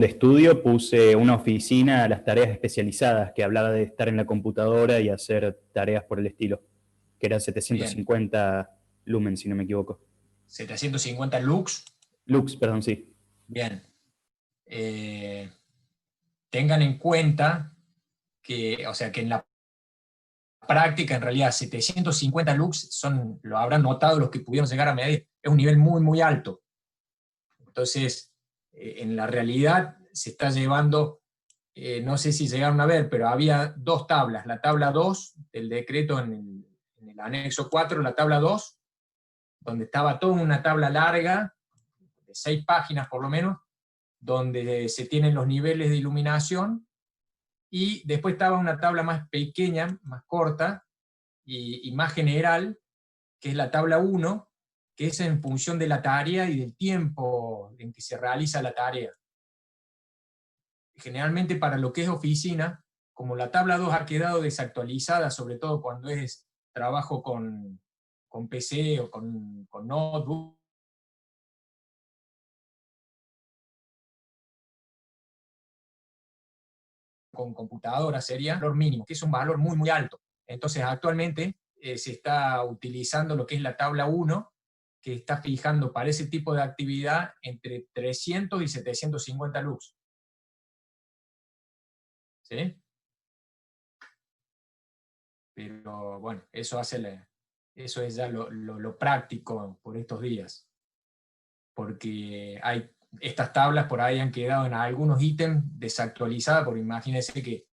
de estudio puse una oficina a las tareas especializadas, que hablaba de estar en la computadora y hacer tareas por el estilo, que eran Bien. 750 lumens, si no me equivoco. 750 lux. Lux, perdón, sí. Bien. Eh, Tengan en cuenta que, o sea, que en la práctica, en realidad, 750 lux lo habrán notado los que pudieron llegar a medir, es un nivel muy, muy alto. Entonces, en la realidad se está llevando, no sé si llegaron a ver, pero había dos tablas, la tabla 2 del decreto en el anexo 4, la tabla 2, donde estaba toda una tabla larga, de 6 páginas por lo menos, donde se tienen los niveles de iluminación, y después estaba una tabla más pequeña, más corta, y más general, que es la tabla 1, que es en función de la tarea y del tiempo en que se realiza la tarea. Generalmente para lo que es oficina, como la tabla 2 ha quedado desactualizada, sobre todo cuando es trabajo con PC o con notebook, con computadora, sería el valor mínimo, que es un valor muy, muy alto. Entonces actualmente se está utilizando lo que es la tabla 1, que está fijando para ese tipo de actividad entre 300 y 750 lux. ¿Sí? Pero bueno, eso es ya lo práctico por estos días. Porque estas tablas por ahí han quedado en algunos ítems desactualizadas, porque imagínense que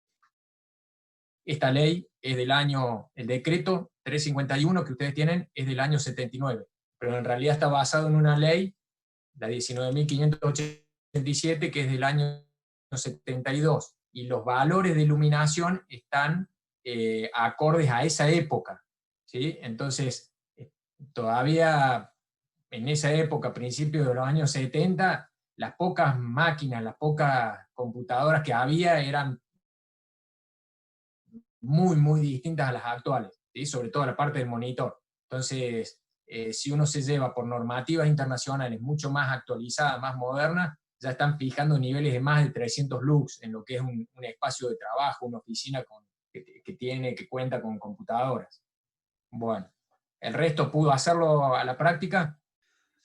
esta ley es del año, el decreto 351 que ustedes tienen es del año 79, pero en realidad está basado en una ley, la 19.587, que es del año 72, y los valores de iluminación están acordes a esa época, ¿sí? Entonces, todavía en esa época, principios de los años 70, las pocas máquinas, las pocas computadoras que había eran muy, muy distintas a las actuales, ¿sí? Sobre todo la parte del monitor. Entonces, si uno se lleva por normativas internacionales mucho más actualizadas, más modernas, ya están fijando niveles de más de 300 lux en lo que es un espacio de trabajo, una oficina que cuenta con computadoras. Bueno, ¿el resto pudo hacerlo a la práctica?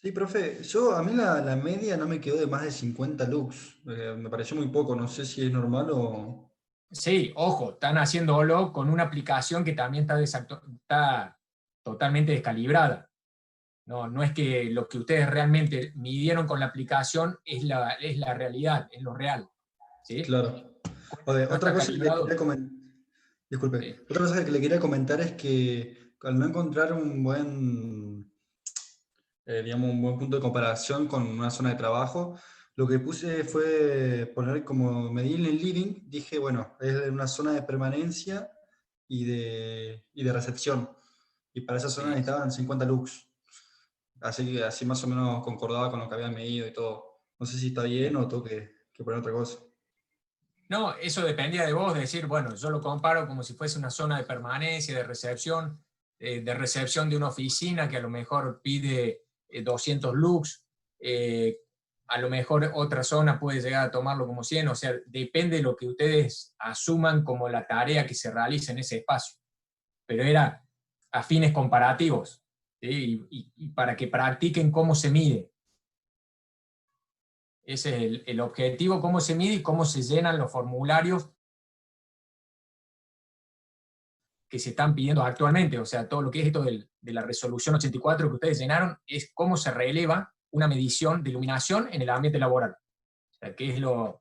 Sí, profe, a mí la media no me quedó de más de 50 lux. Me pareció muy poco, no sé si es normal o... Sí, ojo, están haciéndolo con una aplicación que también está totalmente descalibrada. No, no es que lo que ustedes realmente midieron con la aplicación es la realidad, es lo real. ¿Sí? Claro. No Otra está cosa que le quería calibrado. comentar, disculpe, Sí. otra cosa que le quería comentar es que al no encontrar un buen, digamos, un buen punto de comparación con una zona de trabajo, lo que puse fue poner como medir en el living, dije, bueno, es una zona de permanencia y de recepción. Y para esa zona Sí. necesitaban 50 lux. Así que así más o menos concordaba con lo que había medido y todo. No sé si está bien Bien. o tengo que poner otra cosa. No, eso dependía de vos, de decir, bueno, yo lo comparo como si fuese una zona de permanencia, de recepción de una oficina que a lo mejor pide 200 lux, eh, a lo mejor otra zona puede llegar a tomarlo como 100, o sea, depende de lo que ustedes asuman como la tarea que se realice en ese espacio. Pero era a fines comparativos, ¿sí? Y para que practiquen cómo se mide. Ese es el objetivo, cómo se mide y cómo se llenan los formularios que se están pidiendo actualmente. O sea, todo lo que es esto de la resolución 84 que ustedes llenaron es cómo se releva una medición de iluminación en el ambiente laboral. O sea, qué es lo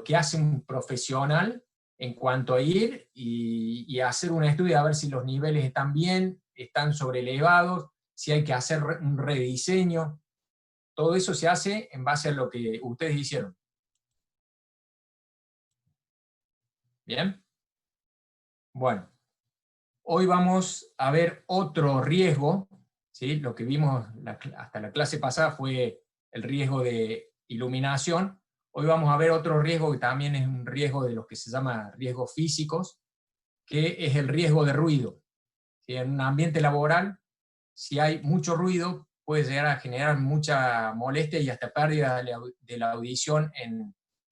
que hace un profesional en cuanto a ir y hacer un estudio a ver si los niveles están bien, están sobrelevados, si hay que hacer un rediseño. Todo eso se hace en base a lo que ustedes hicieron. ¿Bien? Bueno, hoy vamos a ver otro riesgo, ¿sí? Lo que vimos hasta la clase pasada fue el riesgo de iluminación. Hoy vamos a ver otro riesgo que también es un riesgo de los que se llama riesgos físicos, que es el riesgo de ruido. ¿Sí? En un ambiente laboral, si hay mucho ruido, puede llegar a generar mucha molestia y hasta pérdida de la audición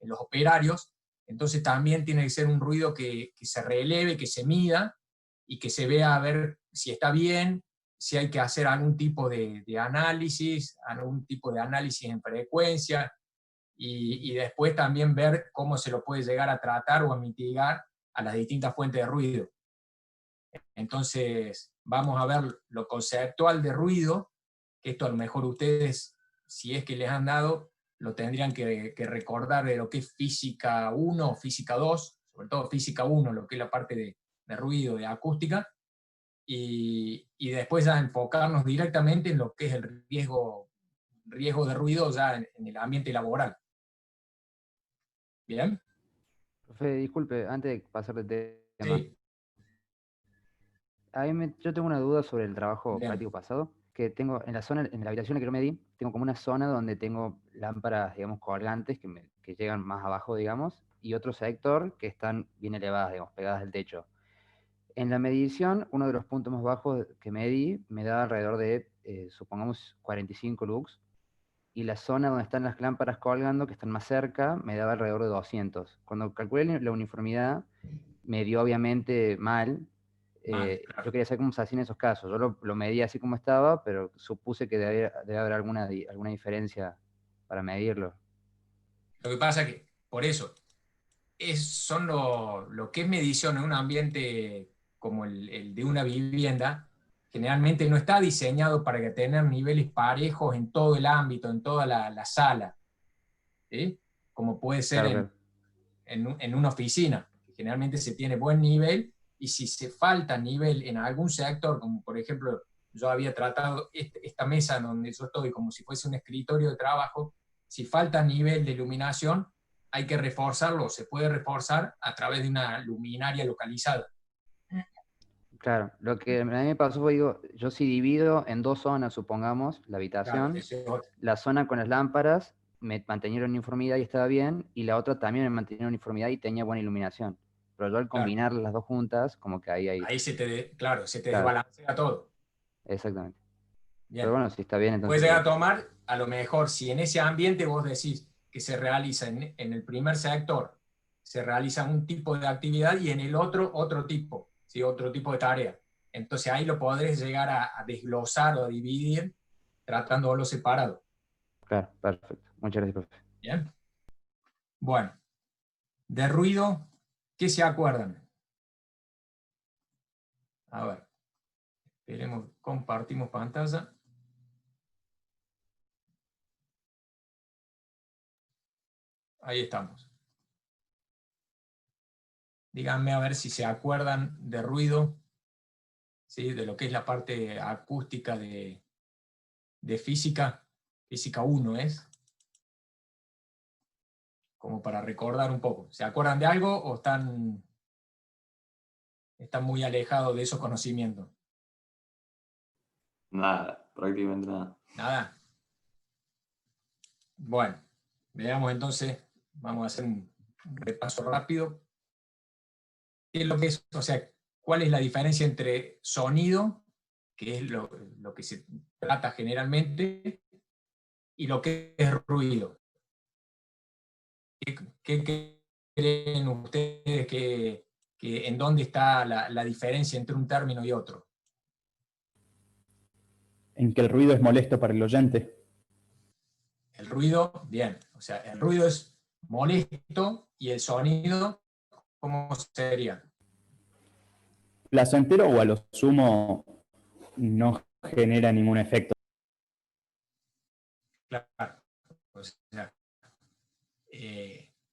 los operarios, entonces también tiene que ser un ruido que se releve, que se mida, y que se vea a ver si está bien, si hay que hacer algún tipo de análisis, en frecuencia, y después también ver cómo se lo puede llegar a tratar o a mitigar a las distintas fuentes de ruido. Entonces, vamos a ver lo conceptual de ruido, que esto a lo mejor ustedes, si es que les han dado, lo tendrían que recordar de lo que es física 1 o física 2, sobre todo física 1, lo que es la parte de ruido, de acústica, y después ya enfocarnos directamente en lo que es el riesgo de ruido ya en el ambiente laboral. ¿Bien? Profe, disculpe, antes de pasar de tema, Sí, yo tengo una duda sobre el trabajo bien. práctico pasado, que tengo en la zona, en la habitación que yo me di, tengo como una zona donde tengo lámparas, digamos, colgantes que llegan más abajo, digamos, y otro sector que están bien elevadas, digamos, pegadas al techo. En la medición, uno de los puntos más bajos que medí me da alrededor de, supongamos, 45 lux, y la zona donde están las lámparas colgando, que están más cerca, me daba alrededor de 200. Cuando calculé la uniformidad, me dio obviamente mal. Mal, Yo claro. quería saber cómo se hacía en esos casos. Yo lo medí así como estaba, pero supuse que debe haber alguna diferencia para medirlo. Lo que pasa es que, por eso, son lo que es medición en un ambiente como el de una vivienda, generalmente no está diseñado para que tener niveles parejos en todo el ámbito, en toda la sala, ¿sí? Como puede ser Claro, claro. en una oficina, que generalmente se tiene buen nivel, y si se falta nivel en algún sector, como por ejemplo yo había tratado esta mesa donde yo estoy como si fuese un escritorio de trabajo, si falta nivel de iluminación, hay que reforzarlo, se puede reforzar a través de una luminaria localizada. Claro, lo que a mí me pasó fue, digo, yo si divido en dos zonas, supongamos, la Claro, habitación, eso es otro. la zona con las lámparas me mantenía la uniformidad y estaba bien, y la otra también me mantenía la uniformidad y tenía buena iluminación. Pero yo al Claro. combinar las dos juntas, como que ahí, Ahí se te claro, desbalancea todo. exactamente. Pero Bien. bueno, si está bien, Puedes entonces llegar a bien. tomar, a lo mejor, si en ese ambiente vos decís que se realiza en el primer sector, se realiza un tipo de actividad y en el otro tipo, ¿sí? Otro tipo de tarea. Entonces ahí lo podés llegar a desglosar o a dividir tratándolo separado. Claro, perfecto. Muchas gracias, profe. ¿Bien? Bueno, de ruido, ¿qué se acuerdan? A ver, esperemos, compartimos pantalla. Ahí estamos. Díganme a ver si se acuerdan de ruido, ¿sí? De lo que es la parte acústica de física, física 1 es, como para recordar un poco. ¿Se acuerdan de algo o están muy alejados de esos conocimientos? Nada, prácticamente nada. Nada. Bueno, veamos entonces, vamos a hacer un repaso rápido. ¿Qué es lo que es? O sea, ¿cuál es la diferencia entre sonido, que es lo que se trata generalmente, y lo que es ruido? ¿Qué creen ustedes que en dónde está la diferencia entre un término y otro? En que el ruido es molesto para el oyente. El ruido, bien, o sea, el ruido es molesto y el sonido, ¿cómo sería? Placentero o a lo sumo no genera ningún efecto. Claro, o sea,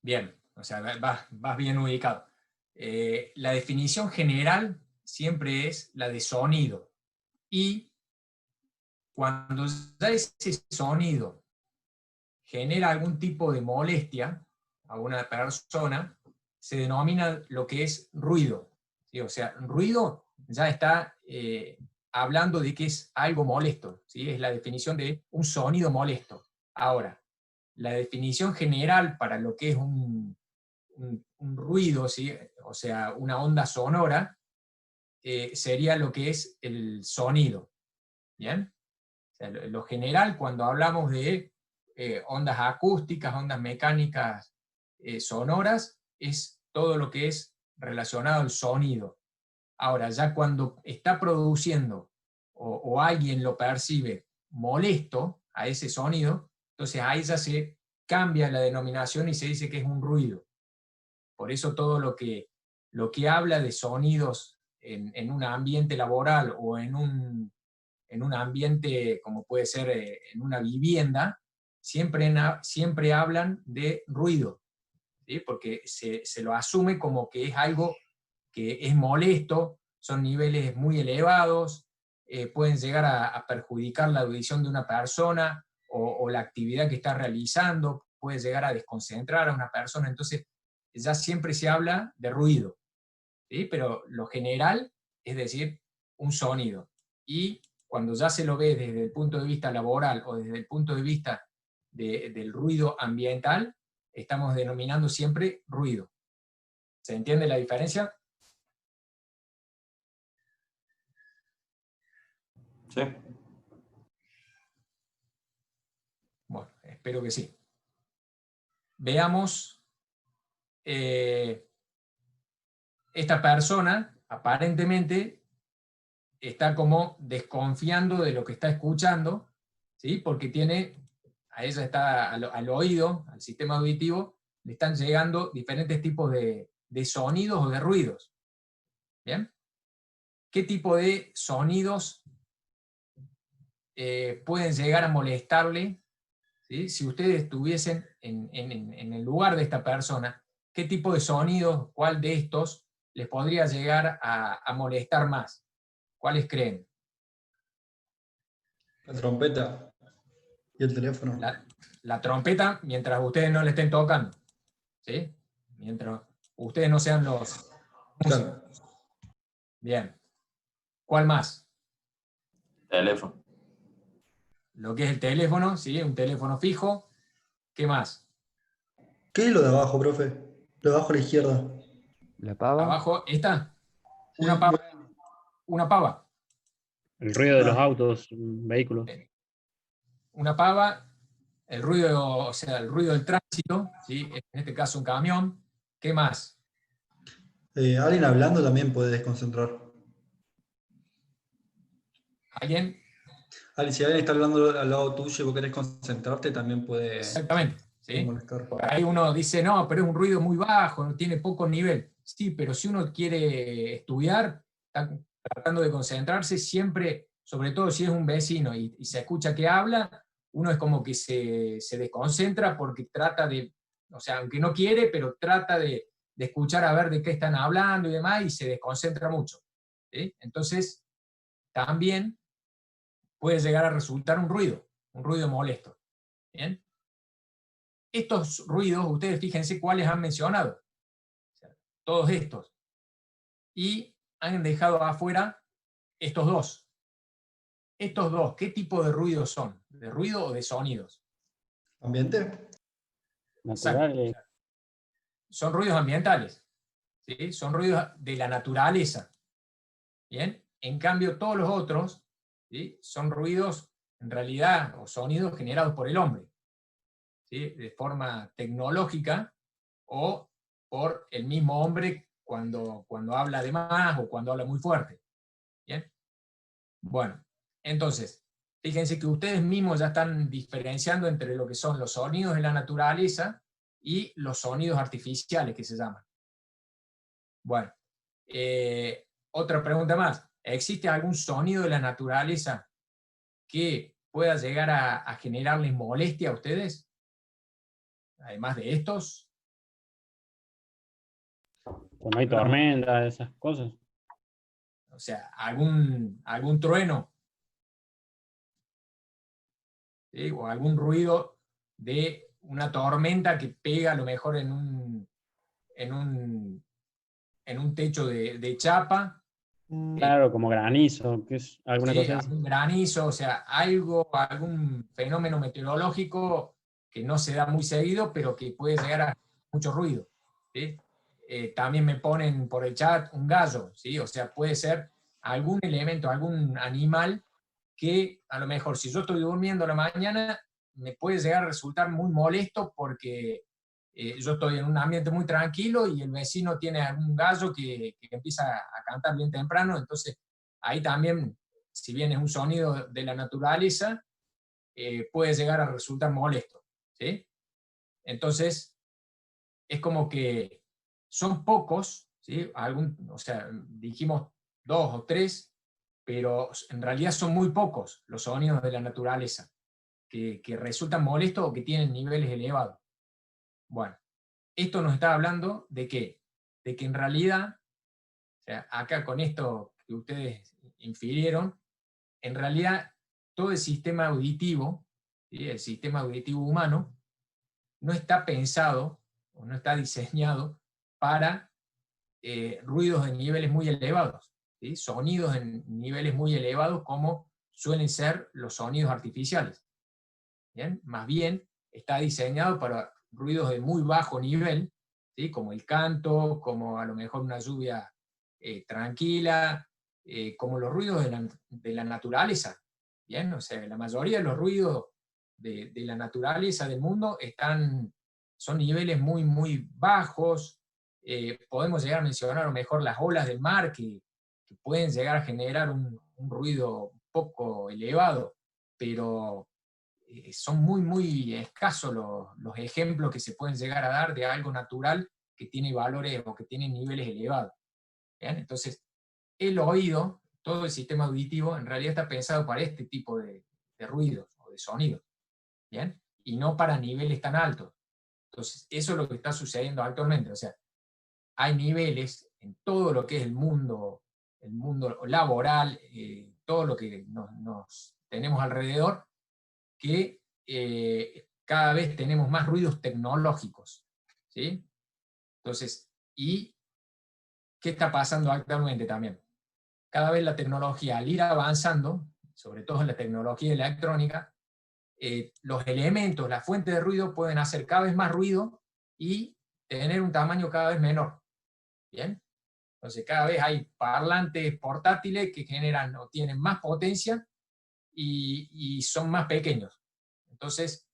bien, o sea, vas bien ubicado. La definición general siempre es la de sonido, y cuando ya ese sonido genera algún tipo de molestia a una persona, se denomina lo que es ruido, ¿sí? O sea, ruido ya está hablando de que es algo molesto, ¿sí? Es la definición de un sonido molesto. Ahora, la definición general para lo que es un ruido, ¿sí? O sea, una onda sonora, sería lo que es el sonido. ¿Bien? O sea, lo general, cuando hablamos de ondas acústicas, ondas mecánicas sonoras es todo lo que es relacionado al sonido. Ahora, ya cuando está produciendo o alguien lo percibe molesto a ese sonido, entonces ahí ya se cambia la denominación y se dice que es un ruido. Por eso todo lo que habla de sonidos en un ambiente laboral o en un ambiente como puede ser en una vivienda, siempre hablan de ruido, ¿sí? Porque se lo asume como que es algo que es molesto, son niveles muy elevados, pueden llegar a perjudicar la audición de una persona o la actividad que está realizando, puede llegar a desconcentrar a una persona, entonces ya siempre se habla de ruido, ¿sí? Pero lo general es decir, un sonido. Y cuando ya se lo ve desde el punto de vista laboral o desde el punto de vista del ruido ambiental, estamos denominando siempre ruido. ¿Se entiende la diferencia? Sí. Bueno, espero que sí. Veamos, esta persona aparentemente está como desconfiando de lo que está escuchando, ¿sí? Porque a ella está al oído, al sistema auditivo, le están llegando diferentes tipos de sonidos o de ruidos. ¿Bien? ¿Qué tipo de sonidos pueden llegar a molestarle? ¿Sí? Si ustedes estuviesen en el lugar de esta persona, ¿qué tipo de sonidos, cuál de estos les podría llegar a molestar más? ¿Cuáles creen? La trompeta y el teléfono. La trompeta, mientras ustedes no le estén tocando, ¿sí? Mientras ustedes no sean los músicos. Claro. Bien. ¿Cuál más? Teléfono. Lo que es el teléfono, ¿sí? Un teléfono fijo. ¿Qué más? ¿Qué es lo de abajo, profe? Lo de abajo a la izquierda. La pava. Abajo, ¿esta? Sí, Una pava. Una pava. El ruido de los Ah. autos, vehículos. Una pava, el ruido, o sea, el ruido del tránsito, ¿sí? En este caso un camión. ¿Qué más? Alguien hablando también puede desconcentrar. ¿Alguien? Si alguien está hablando al lado tuyo y vos querés concentrarte, también puede Exactamente, ¿sí? molestar. Por ahí uno dice, no, pero es un ruido muy bajo, tiene poco nivel. Sí, pero si uno quiere estudiar, está tratando de concentrarse, siempre, sobre todo si es un vecino y se escucha que habla, uno es como que se desconcentra porque trata de, o sea, aunque no quiere, pero trata de escuchar a ver de qué están hablando y demás, y se desconcentra mucho, ¿sí? Entonces, también puede llegar a resultar un ruido molesto. ¿Bien? Estos ruidos, ustedes fíjense cuáles han mencionado. O sea, todos estos. Y han dejado afuera estos dos. Estos dos, ¿qué tipo de ruidos son? ¿De ruido o de sonidos? ¿Ambiente? Naturales. Son ruidos ambientales, ¿sí? Son ruidos de la naturaleza. ¿Bien? En cambio, todos los otros, ¿sí? Son ruidos, en realidad, o sonidos generados por el hombre, ¿sí? De forma tecnológica o por el mismo hombre cuando habla de más o cuando habla muy fuerte. ¿Bien? Bueno, entonces, fíjense que ustedes mismos ya están diferenciando entre lo que son los sonidos de la naturaleza y los sonidos artificiales que se llaman. Bueno, otra pregunta más. ¿Existe algún sonido de la naturaleza que pueda llegar a generarles molestia a ustedes? Además de estos. Cuando hay tormenta, esas cosas. O sea, algún trueno, ¿sí? O algún ruido de una tormenta que pega a lo mejor en un techo de chapa. Claro, como granizo, que es alguna Sí, cosa así. algún granizo, o sea, algún fenómeno meteorológico que no se da muy seguido, pero que puede llegar a mucho ruido, ¿sí? También me ponen por el chat un gallo, ¿sí? O sea, puede ser algún elemento, algún animal que a lo mejor si yo estoy durmiendo a la mañana me puede llegar a resultar muy molesto porque yo estoy en un ambiente muy tranquilo y el vecino tiene algún gallo que empieza a cantar bien temprano, entonces ahí también, si bien es un sonido de la naturaleza, puede llegar a resultar molesto, ¿sí? Entonces, es como que son pocos, ¿sí? O sea, dijimos 2 o 3, pero en realidad son muy pocos los sonidos de la naturaleza que resultan molestos o que tienen niveles elevados. Bueno, esto nos está hablando de qué? De que en realidad, o sea, acá con esto que ustedes infirieron, en realidad todo el sistema auditivo, ¿sí? El sistema auditivo humano, no está pensado o no está diseñado para ruidos de niveles muy elevados, ¿sí? Sonidos en niveles muy elevados como suelen ser los sonidos artificiales. ¿Bien? Más bien está diseñado para ruidos de muy bajo nivel, ¿sí? Como el canto, como a lo mejor una lluvia tranquila, como los ruidos de la naturaleza. ¿Bien? O sea, la mayoría de los ruidos de la naturaleza del mundo son niveles muy, muy bajos. Podemos llegar a mencionar a lo mejor las olas del mar que pueden llegar a generar un ruido un poco elevado, pero son muy, muy escasos los ejemplos que se pueden llegar a dar de algo natural que tiene valores o que tiene niveles elevados. ¿Bien? Entonces, el oído, todo el sistema auditivo, en realidad está pensado para este tipo de ruidos o de sonidos, ¿bien? Y no para niveles tan altos. Entonces, eso es lo que está sucediendo actualmente. O sea, hay niveles en todo lo que es el mundo laboral, todo lo que nos tenemos alrededor, que cada vez tenemos más ruidos tecnológicos, ¿sí? Entonces, ¿y qué está pasando actualmente también? Cada vez la tecnología, al ir avanzando, sobre todo en la tecnología electrónica, los elementos, las fuentes de ruido pueden hacer cada vez más ruido y tener un tamaño cada vez menor, ¿bien? Entonces cada vez hay parlantes portátiles que generan o tienen más potencia y son más pequeños. Entonces,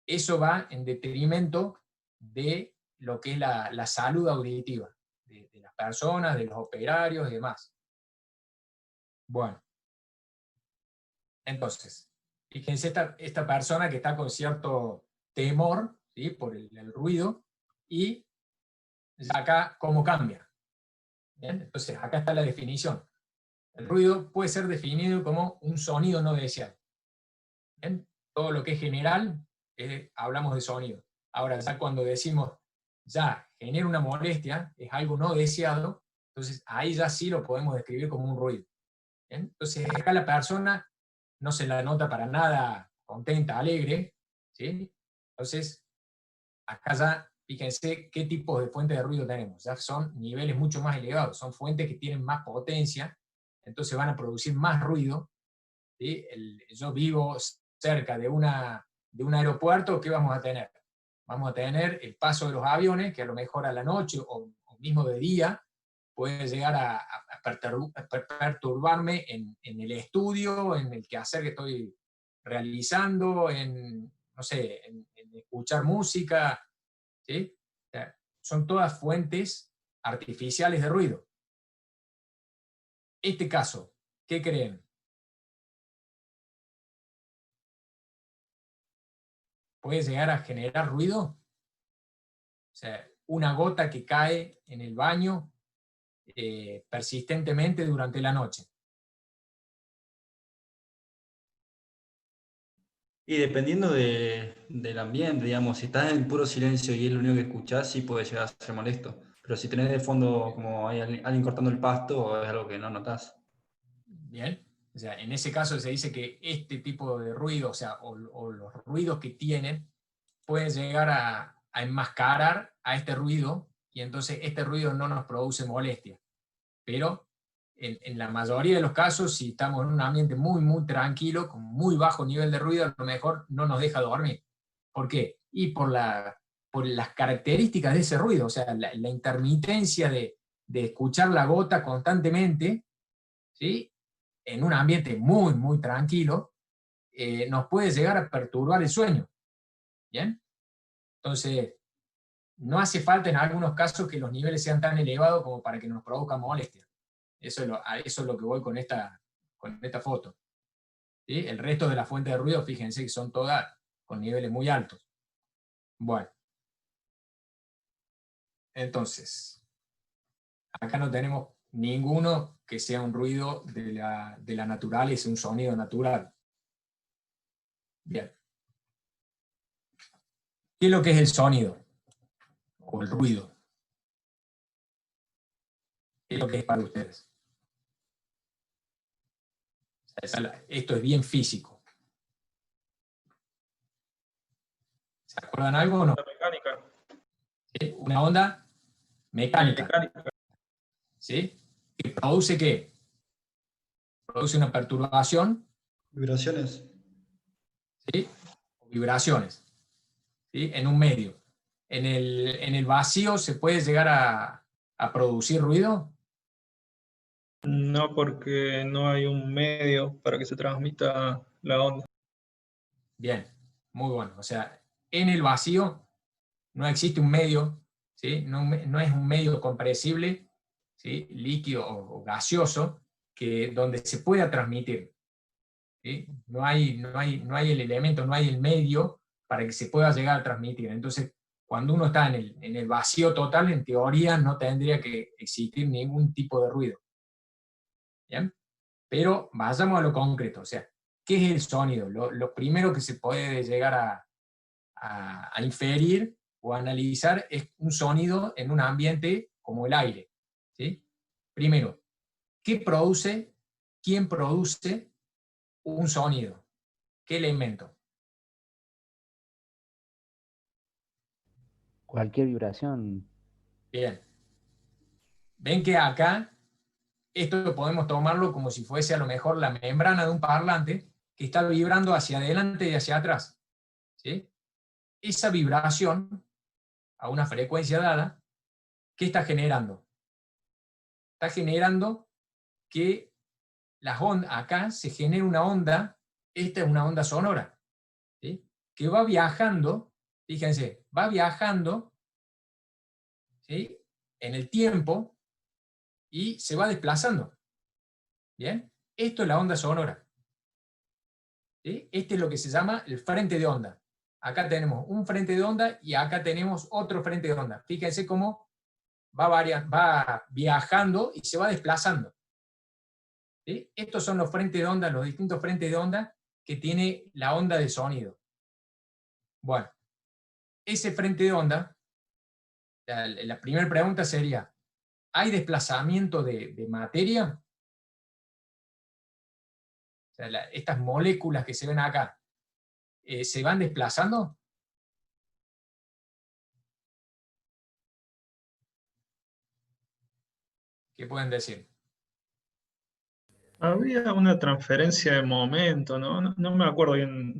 eso va en detrimento de lo que es la salud auditiva de las personas, de los operarios y demás. Bueno, entonces, fíjense esta persona que está con cierto temor, ¿sí? Por el ruido, y acá cómo cambia. ¿Bien? Entonces, acá está la definición. El ruido puede ser definido como un sonido no deseado. ¿Bien? Todo lo que es general, hablamos de sonido. Ahora, ya cuando decimos, ya genera una molestia, es algo no deseado, entonces ahí ya sí lo podemos describir como un ruido. ¿Bien? Entonces, acá la persona no se la nota para nada contenta, alegre, ¿sí? Entonces, acá ya, fíjense qué tipos de fuentes de ruido tenemos. Ya son niveles mucho más elevados, son fuentes que tienen más potencia, entonces van a producir más ruido. ¿Sí? Yo vivo cerca de un aeropuerto, ¿qué vamos a tener? Vamos a tener el paso de los aviones, que a lo mejor a la noche o mismo de día puede llegar a perturbarme en el estudio, en el quehacer que estoy realizando, no sé, en escuchar música, ¿sí? O sea, son todas fuentes artificiales de ruido. Este caso, ¿qué creen? ¿Puede llegar a generar ruido? O sea, una gota que cae en el baño persistentemente durante la noche. Y dependiendo del ambiente, digamos, si estás en puro silencio y es lo único que escuchás, sí puede llegar a ser molesto. Pero si tenés de fondo como hay alguien cortando el pasto, es algo que no notás. Bien. O sea, en ese caso se dice que este tipo de ruido, o sea, o los ruidos que tienen, pueden llegar a enmascarar a este ruido, y entonces este ruido no nos produce molestia. Pero en la mayoría de los casos, si estamos en un ambiente muy, muy tranquilo, con muy bajo nivel de ruido, a lo mejor no nos deja dormir. ¿Por qué? Y por las características de ese ruido, o sea, la intermitencia de escuchar la gota constantemente, ¿sí? En un ambiente muy, muy tranquilo, nos puede llegar a perturbar el sueño. ¿Bien? Entonces, no hace falta en algunos casos que los niveles sean tan elevados como para que nos produzca molestia. A eso es lo que voy con esta foto. ¿Sí? El resto de las fuentes de ruido, fíjense que son todas con niveles muy altos. Bueno. Entonces, acá no tenemos ninguno que sea un ruido de la naturaleza, un sonido natural. Bien. ¿Qué es lo que es el sonido? O el ruido. ¿Qué es lo que es para ustedes? Esto es bien físico. ¿Se acuerdan algo o no? La mecánica. ¿Sí? Una onda mecánica. ¿Sí? ¿Que produce qué? Produce una perturbación. Vibraciones. ¿Sí? O vibraciones. ¿Sí? En un medio. En el vacío se puede llegar a producir ruido. No, porque no hay un medio para que se transmita la onda. Bien, muy bueno. O sea, en el vacío no existe un medio, ¿sí? No es un medio compresible, ¿sí? Líquido o gaseoso, donde se pueda transmitir. ¿Sí? No hay el elemento, no hay el medio para que se pueda llegar a transmitir. Entonces, cuando uno está en el vacío total, en teoría no tendría que existir ningún tipo de ruido. ¿Bien? Pero vayamos a lo concreto, o sea, ¿qué es el sonido? Lo primero que se puede llegar a inferir o analizar es un sonido en un ambiente como el aire. ¿Sí? Primero, ¿quién produce un sonido? ¿Qué elemento? Cualquier vibración. Bien. Ven que acá, esto podemos tomarlo como si fuese a lo mejor la membrana de un parlante que está vibrando hacia adelante y hacia atrás. ¿Sí? Esa vibración, a una frecuencia dada, ¿qué está generando? Está generando que acá se genera una onda, esta es una onda sonora, ¿sí? Que va viajando, fíjense, va viajando, ¿sí? En el tiempo y se va desplazando. ¿Bien? Esto es la onda sonora. ¿Sí? Este es lo que se llama el frente de onda. Acá tenemos un frente de onda y acá tenemos otro frente de onda. Fíjense cómo va viajando y se va desplazando. ¿Sí? Estos son los frentes de onda, los distintos frentes de onda que tiene la onda de sonido. Bueno, ese frente de onda, la primera pregunta sería, ¿hay desplazamiento de materia? O sea, estas moléculas que se ven acá, ¿se van desplazando? ¿Qué pueden decir? Había una transferencia de momento, ¿no? No me acuerdo bien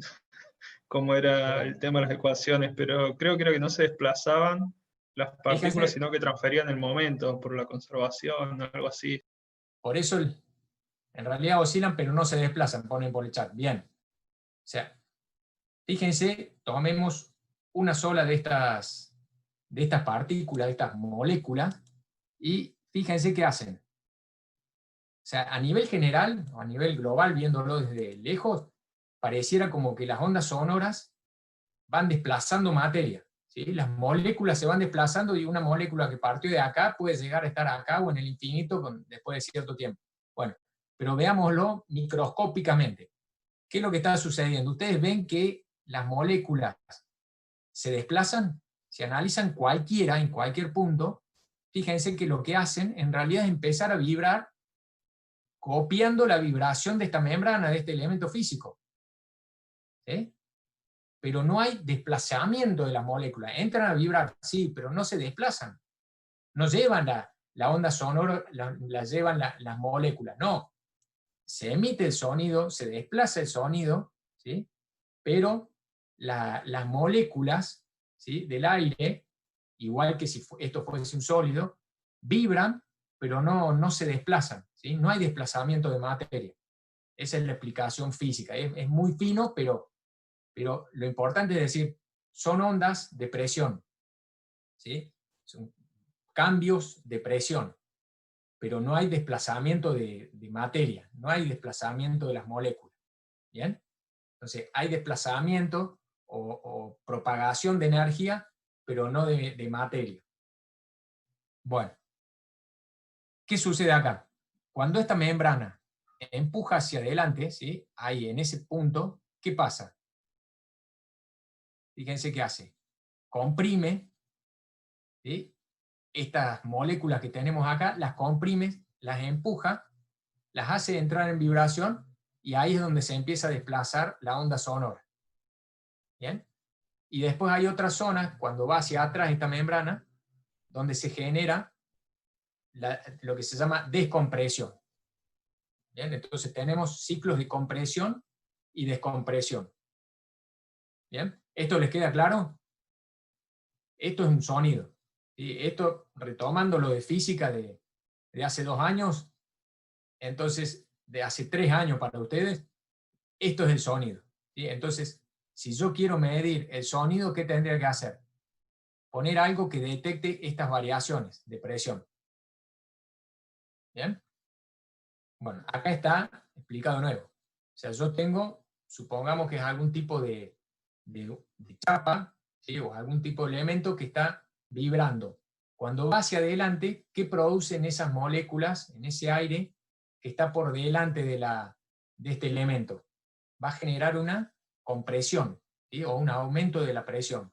cómo era el tema de las ecuaciones, pero creo que era que no se desplazaban las partículas, Fíjense, sino que transferían el momento por la conservación, algo así. por eso en realidad oscilan, pero no se desplazan, ponen por el chat. Bien. O sea, fíjense, tomemos una sola de estas partículas, de estas moléculas, y fíjense qué hacen. O sea, a nivel general, o a nivel global, viéndolo desde lejos, pareciera como que las ondas sonoras van desplazando materia. ¿Sí? Las moléculas se van desplazando y una molécula que partió de acá puede llegar a estar acá o en el infinito después de cierto tiempo. Bueno, pero veámoslo microscópicamente. ¿Qué es lo que está sucediendo? Ustedes ven que las moléculas se desplazan, se analizan cualquiera en cualquier punto, fíjense que lo que hacen en realidad es empezar a vibrar copiando la vibración de esta membrana, de este elemento físico. ¿Sí? Pero no hay desplazamiento de las moléculas. Entran a vibrar, sí, pero no se desplazan. No llevan la onda sonora, la llevan las moléculas. No. Se emite el sonido, se desplaza el sonido, ¿sí? Pero las moléculas, ¿sí? Del aire, igual que si esto fuese un sólido, vibran, pero no se desplazan. ¿Sí? No hay desplazamiento de materia. Esa es la explicación física. Es muy fino, pero lo importante es decir, son ondas de presión. ¿sí? Son cambios de presión, pero no hay desplazamiento de materia, no hay desplazamiento de las moléculas. ¿Bien? Entonces, hay desplazamiento o propagación de energía, pero no de materia. Bueno, ¿qué sucede acá? Cuando esta membrana empuja hacia adelante, ¿sí? Ahí en ese punto, ¿qué pasa? Fíjense qué hace. Comprime, ¿sí? Estas moléculas que tenemos acá, las comprime, las empuja, las hace entrar en vibración, y ahí es donde se empieza a desplazar la onda sonora. ¿Bien? Y después hay otras zonas, cuando va hacia atrás esta membrana, donde se genera lo que se llama descompresión. ¿Bien? Entonces tenemos ciclos de compresión y descompresión. ¿Bien? ¿Esto les queda claro? Esto es un sonido. ¿Sí? Esto, retomando lo de física de hace 2 años, entonces, de hace 3 años para ustedes, esto es el sonido. ¿Sí? Entonces, si yo quiero medir el sonido, ¿qué tendría que hacer? Poner algo que detecte estas variaciones de presión. ¿Bien? Bueno, acá está explicado de nuevo. O sea, yo tengo, supongamos que es algún tipo de chapa, ¿sí? O algún tipo de elemento que está vibrando. Cuando va hacia adelante, ¿qué producen esas moléculas en ese aire que está por delante de este elemento? Va a generar una compresión, ¿sí? O un aumento de la presión.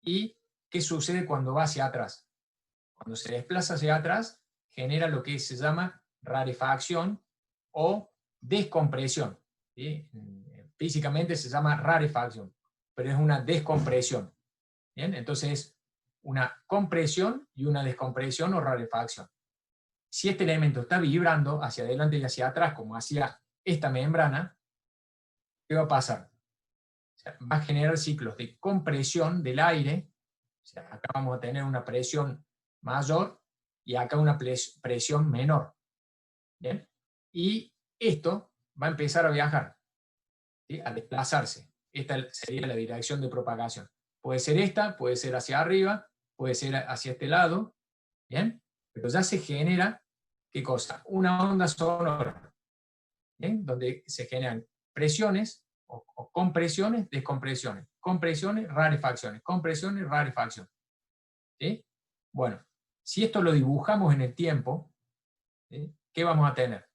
¿Y qué sucede cuando va hacia atrás? Cuando se desplaza hacia atrás, genera lo que se llama rarefacción o descompresión. ¿Sí? Físicamente se llama rarefacción, pero es una descompresión. ¿Bien? Entonces es una compresión y una descompresión o rarefacción. Si este elemento está vibrando hacia adelante y hacia atrás, como hacía esta membrana, ¿qué va a pasar? O sea, va a generar ciclos de compresión del aire. O sea, acá vamos a tener una presión mayor y acá una presión menor. ¿Bien? Y esto va a empezar a viajar, ¿sí? A desplazarse. Esta sería la dirección de propagación. Puede ser esta, puede ser hacia arriba, puede ser hacia este lado. ¿Bien? Pero ya se genera, ¿qué cosa? Una onda sonora, ¿bien? Donde se generan presiones o compresiones, descompresiones, compresiones, rarefacciones, compresiones, rarefacciones. ¿Sí? Bueno, si esto lo dibujamos en el tiempo, ¿sí? ¿Qué vamos a tener?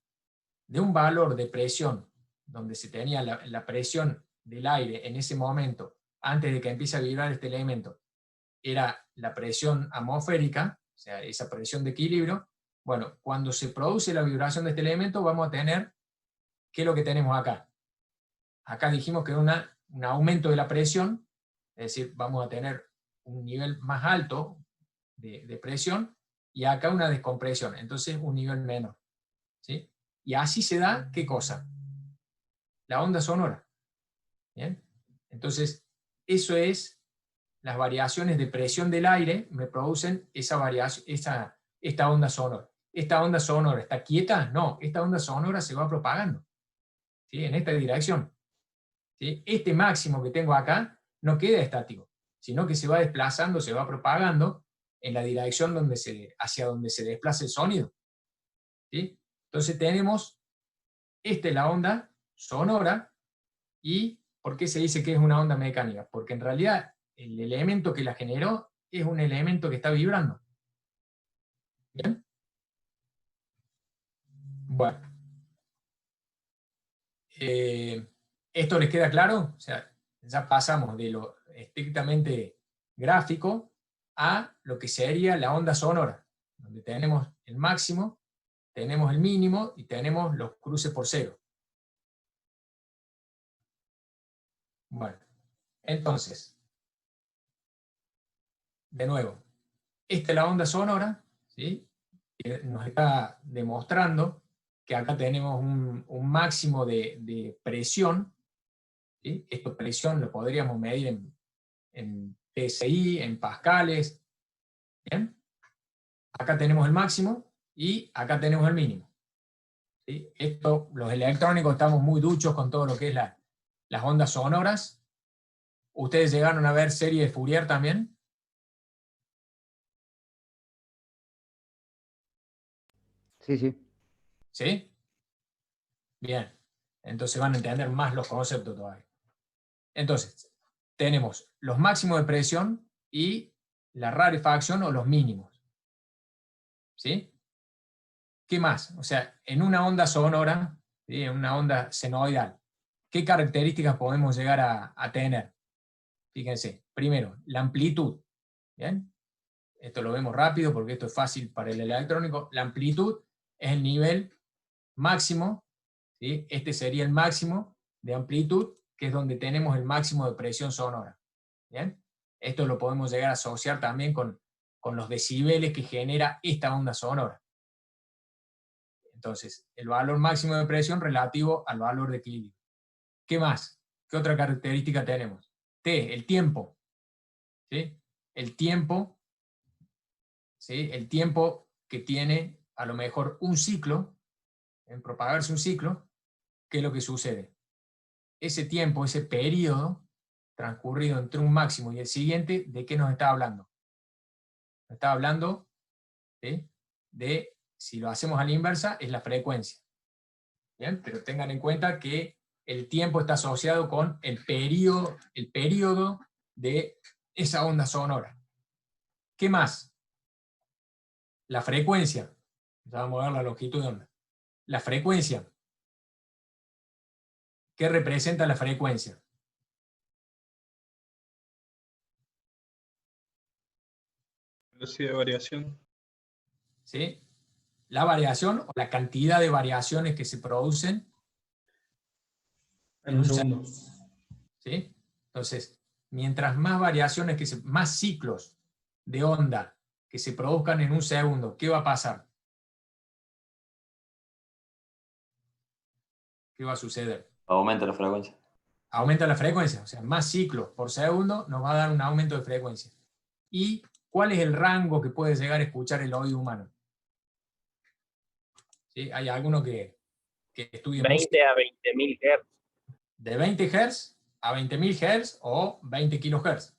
De un valor de presión, donde se tenía la presión del aire en ese momento, antes de que empiece a vibrar este elemento, era la presión atmosférica, o sea, esa presión de equilibrio. Bueno, cuando se produce la vibración de este elemento, vamos a tener, ¿qué es lo que tenemos acá? Acá dijimos que es un aumento de la presión, es decir, vamos a tener un nivel más alto de presión, y acá una descompresión, entonces un nivel menor. ¿Sí? Y así se da, ¿qué cosa? La onda sonora. ¿Bien? Entonces, eso es, las variaciones de presión del aire me producen esa variación, esta onda sonora. ¿Esta onda sonora está quieta? No, esta onda sonora se va propagando, ¿sí? En esta dirección. ¿Sí? Este máximo que tengo acá no queda estático, sino que se va desplazando, se va propagando en la dirección hacia donde se desplaza el sonido. ¿Sí? Entonces tenemos, esta es la onda sonora. ¿Y por qué se dice que es una onda mecánica? Porque en realidad el elemento que la generó es un elemento que está vibrando. ¿Bien? Bueno. ¿Esto les queda claro? O sea, ya pasamos de lo estrictamente gráfico a lo que sería la onda sonora, donde tenemos el máximo, tenemos el mínimo y tenemos los cruces por cero. Bueno, entonces, de nuevo, esta es la onda sonora, ¿sí? Que nos está demostrando que acá tenemos un máximo de presión, ¿sí? Esta presión lo podríamos medir en PSI, en pascales. ¿Bien? Acá tenemos el máximo y acá tenemos el mínimo. ¿Sí? Esto, los electrónicos estamos muy duchos con todo lo que es las ondas sonoras. ¿Ustedes llegaron a ver serie de Fourier también? Sí, sí. ¿Sí? Bien. Entonces van a entender más los conceptos todavía. Entonces, tenemos los máximos de presión y la rarefacción o los mínimos. ¿Sí? ¿Qué más? O sea, en una onda sonora, ¿sí? En una onda senoidal, ¿qué características podemos llegar a tener? Fíjense, primero, la amplitud. ¿Bien? Esto lo vemos rápido porque esto es fácil para el electrónico. La amplitud es el nivel máximo, ¿sí? Este sería el máximo de amplitud, que es donde tenemos el máximo de presión sonora. ¿Bien? Esto lo podemos llegar a asociar también con los decibeles que genera esta onda sonora. Entonces, el valor máximo de presión relativo al valor de equilibrio. ¿Qué más? ¿Qué otra característica tenemos? T, el tiempo. ¿Sí? El tiempo, ¿sí? El tiempo que tiene a lo mejor un ciclo, en propagarse un ciclo, ¿qué es lo que sucede? Ese tiempo, ese periodo transcurrido entre un máximo y el siguiente, ¿de qué nos está hablando? Nos está hablando, ¿sí? De, si lo hacemos a la inversa, es la frecuencia. ¿Bien? Pero tengan en cuenta que el tiempo está asociado con el periodo de esa onda sonora. ¿Qué más? La frecuencia. Ya vamos a ver la longitud de onda. La frecuencia. ¿Qué representa la frecuencia? Velocidad de variación. ¿Sí? La variación o la cantidad de variaciones que se producen En un segundo. ¿sí? Entonces, mientras más variaciones, más ciclos de onda que se produzcan en un segundo, ¿qué va a pasar? ¿Qué va a suceder? Aumenta la frecuencia. Aumenta la frecuencia, o sea, más ciclos por segundo nos va a dar un aumento de frecuencia. ¿Y cuál es el rango que puede llegar a escuchar el oído humano? ¿Sí? Hay alguno que estudie 20 a 20.000 Hz. de 20 Hz a 20.000 Hz o 20 kHz.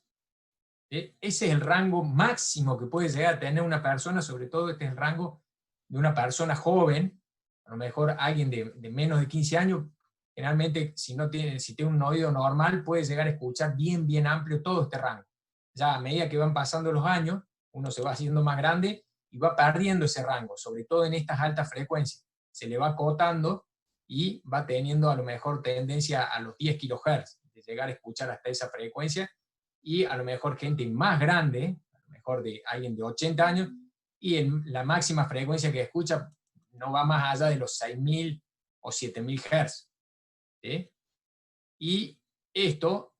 ¿Sí? Ese es el rango máximo que puede llegar a tener una persona, sobre todo este es el rango de una persona joven, a lo mejor alguien de menos de 15 años, generalmente si tiene un oído normal puede llegar a escuchar bien amplio todo este rango. Ya a medida que van pasando los años, uno se va haciendo más grande y va perdiendo ese rango, sobre todo en estas altas frecuencias. Se le va acotando y va teniendo a lo mejor tendencia a los 10 kHz, de llegar a escuchar hasta esa frecuencia, y a lo mejor gente más grande, a lo mejor de alguien de 80 años, y la máxima frecuencia que escucha no va más allá de los 6.000 o 7.000 Hz. ¿Sí? Y esto,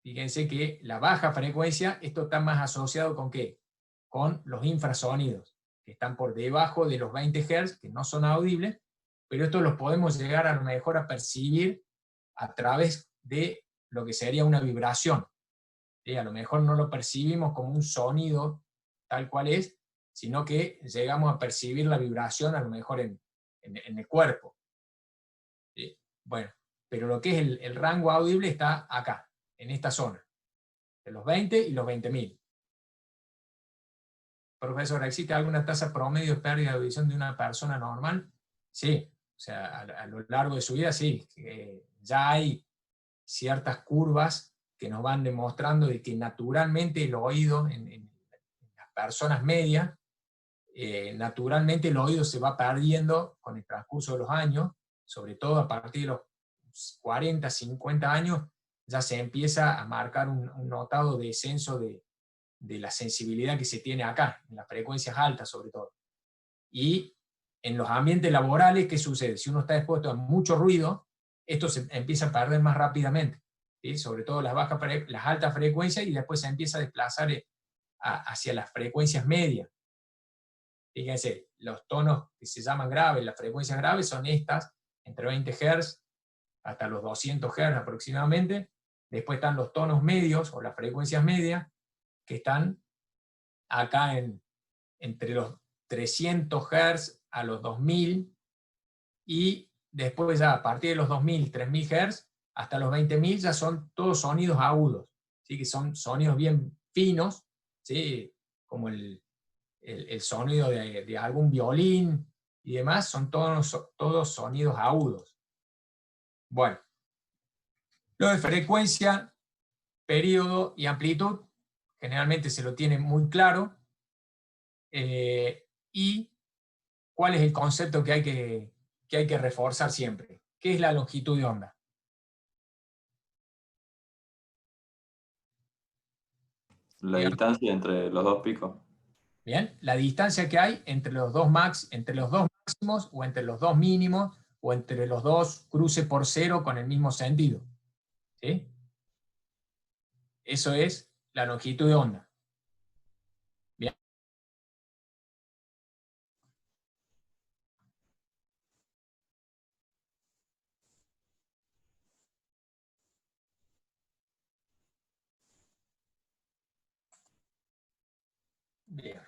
fíjense que la baja frecuencia, esto está más asociado con ¿qué? Con los infrasonidos, que están por debajo de los 20 Hz, que no son audibles, pero estos los podemos llegar a lo mejor a percibir a través de lo que sería una vibración. ¿Sí? A lo mejor no lo percibimos como un sonido tal cual es, sino que llegamos a percibir la vibración a lo mejor en el cuerpo. ¿Sí? Bueno, pero lo que es el rango audible está acá, en esta zona, de los 20 y los 20.000. Profesor, ¿existe alguna tasa promedio de pérdida de audición de una persona normal? Sí, o sea, a lo largo de su vida sí. Ya hay ciertas curvas que nos van demostrando de que naturalmente el oído en las personas medias, naturalmente el oído se va perdiendo con el transcurso de los años, sobre todo a partir de los 40, 50 años, ya se empieza a marcar un notado descenso de la sensibilidad que se tiene acá, en las frecuencias altas sobre todo. Y en los ambientes laborales, ¿qué sucede? Si uno está expuesto a mucho ruido, esto se empieza a perder más rápidamente, ¿sí? Sobre todo las altas frecuencias, y después se empieza a desplazar hacia las frecuencias medias. Fíjense, los tonos que se llaman graves, las frecuencias graves son estas, entre 20 Hz hasta los 200 Hz aproximadamente. Después están los tonos medios o las frecuencias medias, que están acá entre los 300 Hz a los 2000, y después ya a partir de los 2000, 3000 Hz hasta los 20.000 ya son todos sonidos agudos, ¿sí? Que son sonidos bien finos, ¿sí? Como el sonido de algún violín, y demás son todos sonidos agudos. Bueno, lo de frecuencia, periodo y amplitud, generalmente se lo tiene muy claro. Y cuál es el concepto que hay que reforzar siempre. ¿Qué es la longitud de onda? La Bien. distancia entre los dos picos. Bien, la distancia que hay entre los dos máximos, o entre los dos mínimos, o entre los dos cruces por cero con el mismo sentido. ¿Sí? Eso es la longitud de onda. Bien. Bien.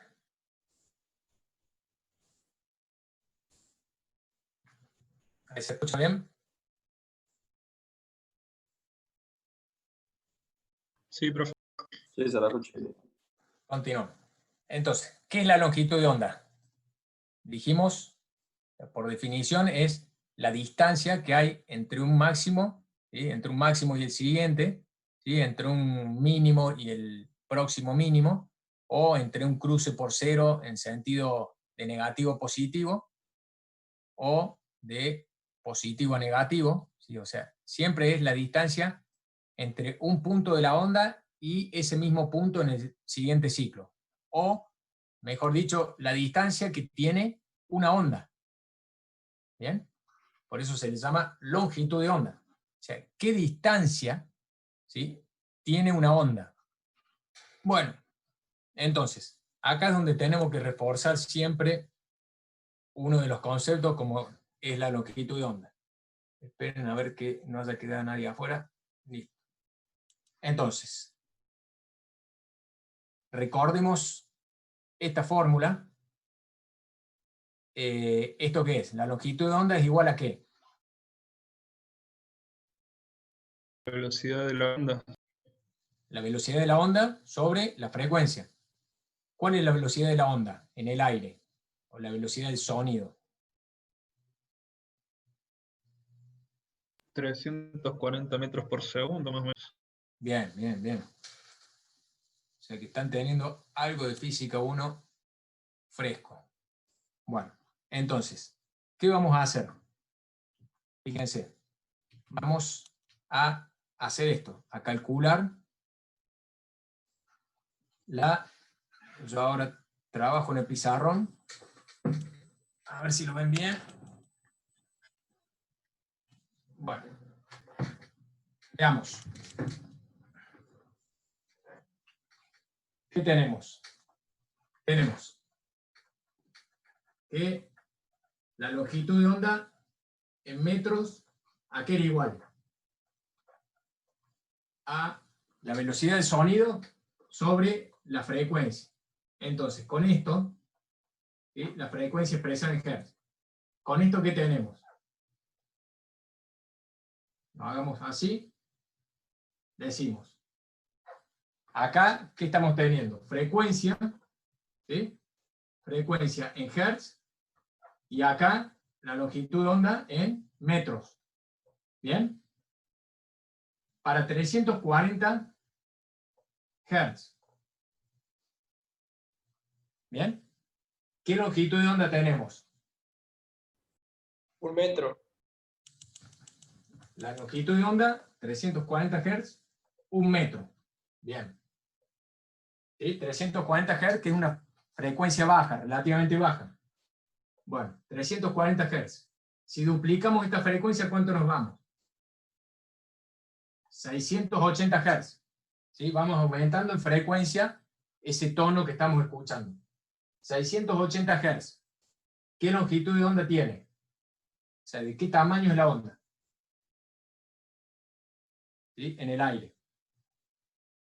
¿Ahí se escucha bien? Sí, profe. Sí, se la escuché. Continúo. Entonces, ¿qué es la longitud de onda? Dijimos, por definición, es la distancia que hay entre un máximo, ¿sí? Entre un máximo y el siguiente, ¿sí? Entre un mínimo y el próximo mínimo, o entre un cruce por cero en sentido de negativo a positivo, o de positivo a negativo, ¿sí? O sea, siempre es la distancia entre un punto de la onda y ese mismo punto en el siguiente ciclo. O, mejor dicho, la distancia que tiene una onda. ¿Bien? Por eso se le llama longitud de onda. O sea, ¿qué distancia, ¿sí?, tiene una onda? Bueno, entonces, acá es donde tenemos que reforzar siempre uno de los conceptos como es la longitud de onda. Esperen a ver que no haya quedado nadie afuera. Listo. Entonces, recordemos esta fórmula. ¿Esto qué es? La longitud de onda es igual a ¿qué? La velocidad de la onda. La velocidad de la onda sobre la frecuencia. ¿Cuál es la velocidad de la onda en el aire? O la velocidad del sonido. 340 metros por segundo, más o menos. Bien, bien, bien. O sea que están teniendo algo de física 1 fresco. Bueno, entonces, ¿qué vamos a hacer? Fíjense, vamos a hacer esto, a calcular yo ahora trabajo en el pizarrón, a ver si lo ven bien. Bueno, veamos. ¿Qué tenemos? Tenemos que la longitud de onda en metros, ¿a qué era igual? A la velocidad del sonido sobre la frecuencia. Entonces, con esto, ¿sí?, la frecuencia expresada en Hertz. ¿Con esto qué tenemos? Lo hagamos así. Decimos, acá, ¿qué estamos teniendo? Frecuencia, ¿sí?, frecuencia en Hertz, y acá la longitud de onda en metros. ¿Bien? Para 340 Hz. ¿Bien? ¿Qué longitud de onda tenemos? 1 metro. La longitud de onda, 340 Hz, 1 metro. Bien. ¿Sí? 340 Hz, que es una frecuencia baja, relativamente baja. Bueno, 340 Hz. Si duplicamos esta frecuencia, ¿cuánto nos vamos? 680 Hz. ¿Sí? Vamos aumentando en frecuencia ese tono que estamos escuchando. 680 Hz. ¿Qué longitud de onda tiene? O sea, ¿de qué tamaño es la onda? ¿Sí? En el aire.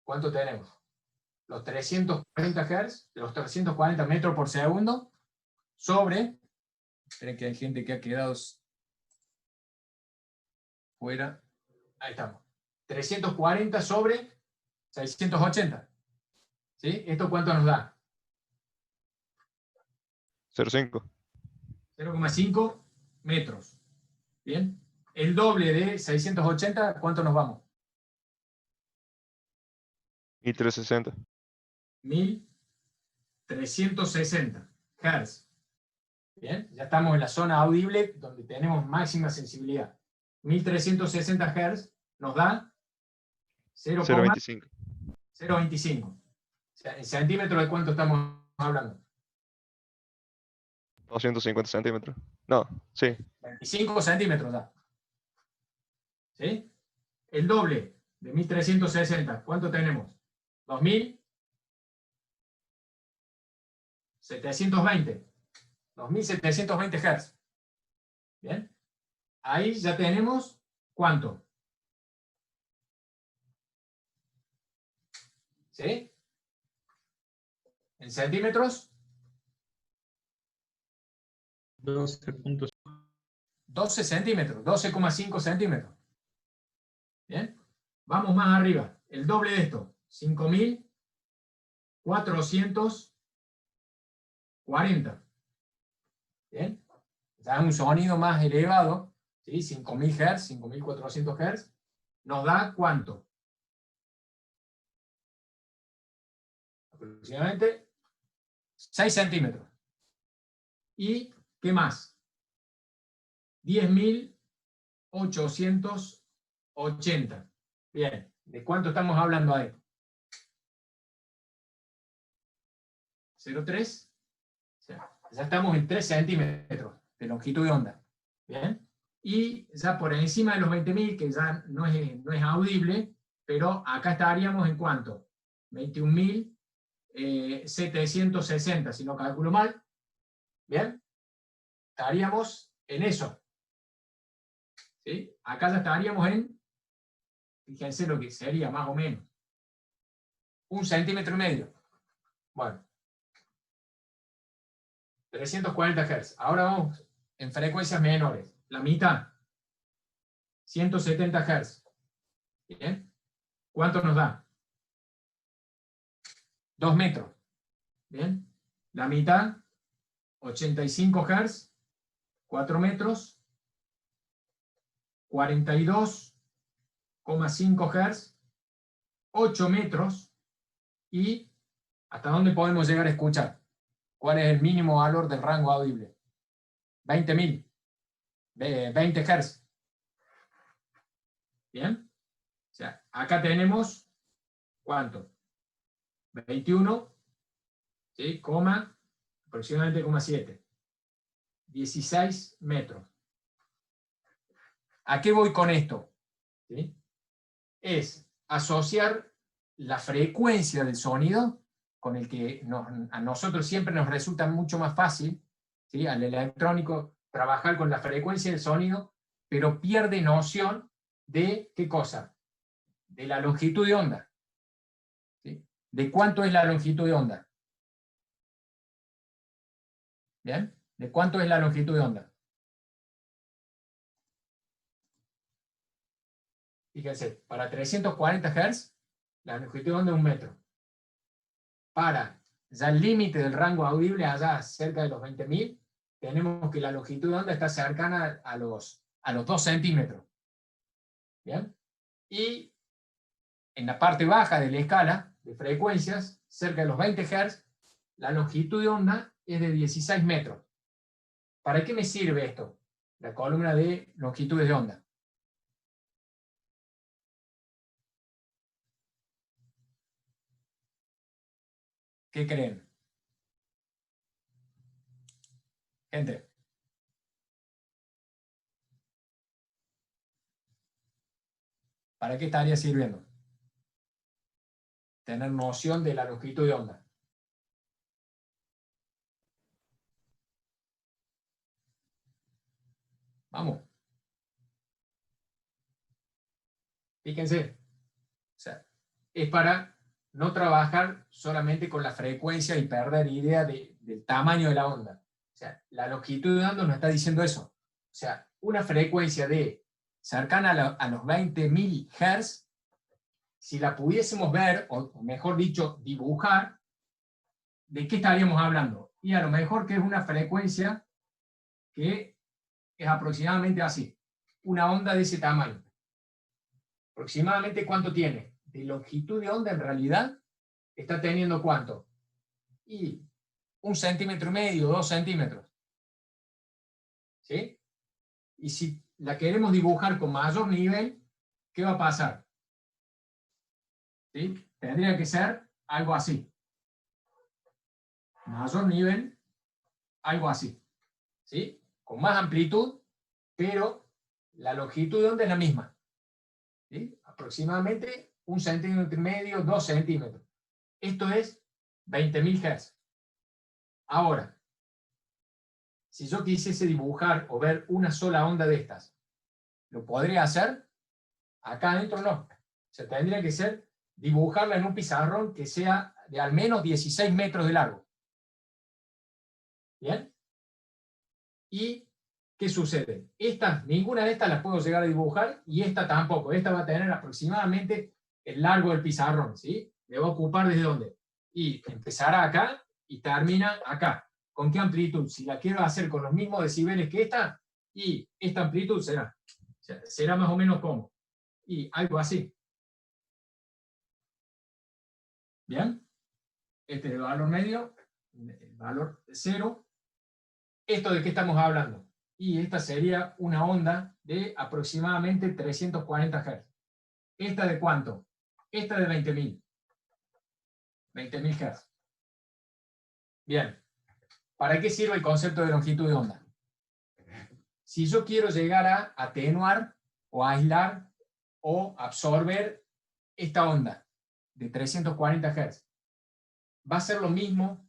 ¿Cuánto tenemos? Los 340 Hz, los 340 metros por segundo, sobre, esperen que hay gente que ha quedado fuera, ahí estamos, 340 sobre 680. ¿Sí? ¿Esto cuánto nos da? 0,5. 0,5 metros. ¿Bien? El doble de 680, ¿cuánto nos vamos? 1360. 1360 Hz. Bien, ya estamos en la zona audible donde tenemos máxima sensibilidad. 1360 Hz nos da 0.25. 0,25. O sea, en centímetros, ¿de cuánto estamos hablando? 250 centímetros. No, sí. 25 centímetros da. ¿Sí? El doble de 1360, ¿cuánto tenemos? 2720. 2720 Hz. ¿Bien? Ahí ya tenemos, ¿cuánto? ¿Sí? ¿En centímetros? 12.5. 12 centímetros, 12,5 centímetros. ¿Bien? Vamos más arriba, el doble de esto, 5440. ¿Bien? Ya es un sonido más elevado, ¿sí? 5000 Hz, 5400 Hz, nos da ¿cuánto? Aproximadamente 6 centímetros. ¿Y qué más? 10.880. Bien, ¿de cuánto estamos hablando ahí? 0,3. O sea, ya estamos en 3 centímetros de longitud de onda. Bien. Y ya por encima de los 20.000, que ya no es audible, pero acá estaríamos en ¿cuánto? 21.760, si no calculo mal. Bien. Estaríamos en eso. ¿Sí? Acá ya estaríamos en, fíjense lo que sería más o menos, 1,5 centímetros. Bueno, 340 Hz. Ahora vamos en frecuencias menores. La mitad, 170 Hz. ¿Bien? ¿Cuánto nos da? 2 metros. ¿Bien? La mitad, 85 Hz, 4 metros, 42,5 Hz, 8 metros, y ¿hasta dónde podemos llegar a escuchar? ¿Cuál es el mínimo valor del rango audible? 20.000, 20 Hz. ¿Bien? O sea, acá tenemos, ¿cuánto? 21, ¿sí? Aproximadamente 7. 16 metros. ¿A qué voy con esto? ¿Sí? Es asociar la frecuencia del sonido, con el que a nosotros siempre nos resulta mucho más fácil, ¿sí? Al electrónico, trabajar con la frecuencia del sonido, pero pierde noción de ¿qué cosa? De la longitud de onda. ¿Sí? ¿De cuánto es la longitud de onda? ¿Bien? ¿De cuánto es la longitud de onda? Fíjense, para 340 Hz, la longitud de onda es 1 metro. Para ya el límite del rango audible, allá cerca de los 20.000, tenemos que la longitud de onda está cercana a los 2 centímetros. ¿Bien? Y en la parte baja de la escala de frecuencias, cerca de los 20 Hz, la longitud de onda es de 16 metros. ¿Para qué me sirve esto? La columna de longitudes de onda. ¿Qué creen? Gente. ¿Para qué estaría sirviendo? Tener noción de la longitud de onda. Vamos. Fíjense. O sea, es para no trabajar solamente con la frecuencia y perder idea del tamaño de la onda. O sea, la longitud de onda nos está diciendo eso. O sea, una frecuencia cercana a los 20.000 Hz, si la pudiésemos ver, o mejor dicho, dibujar, ¿de qué estaríamos hablando? Y a lo mejor que es una frecuencia que es aproximadamente así. Una onda de ese tamaño. ¿Aproximadamente cuánto tiene? De longitud de onda en realidad está teniendo ¿cuánto? Y 1,5 centímetros, 2 centímetros. ¿Sí? Y si la queremos dibujar con mayor nivel, ¿qué va a pasar? ¿Sí? Tendría que ser algo así. Mayor nivel, algo así. ¿Sí? Con más amplitud, pero la longitud de onda es la misma. ¿Sí? Aproximadamente 1,5 centímetros, 2 centímetros. Esto es 20.000 Hz. Ahora, si yo quisiese dibujar o ver una sola onda de estas, ¿lo podría hacer? Acá adentro no. O sea, tendría que ser dibujarla en un pizarrón que sea de al menos 16 metros de largo. ¿Bien? ¿Y qué sucede? Ninguna de estas las puedo llegar a dibujar y esta tampoco. Esta va a tener aproximadamente el largo del pizarrón, ¿sí? Me va a ocupar desde dónde. Y empezará acá y termina acá. ¿Con qué amplitud? Si la quiero hacer con los mismos decibeles que esta, y esta amplitud será más o menos como. Y algo así. ¿Bien? Este es el valor medio, el valor 0. ¿Esto de qué estamos hablando? Y esta sería una onda de aproximadamente 340 Hz. ¿Esta de cuánto? Esta de 20.000. 20.000 Hz. Bien. ¿Para qué sirve el concepto de longitud de onda? Si yo quiero llegar a atenuar o aislar o absorber esta onda de 340 Hz, ¿va a ser lo mismo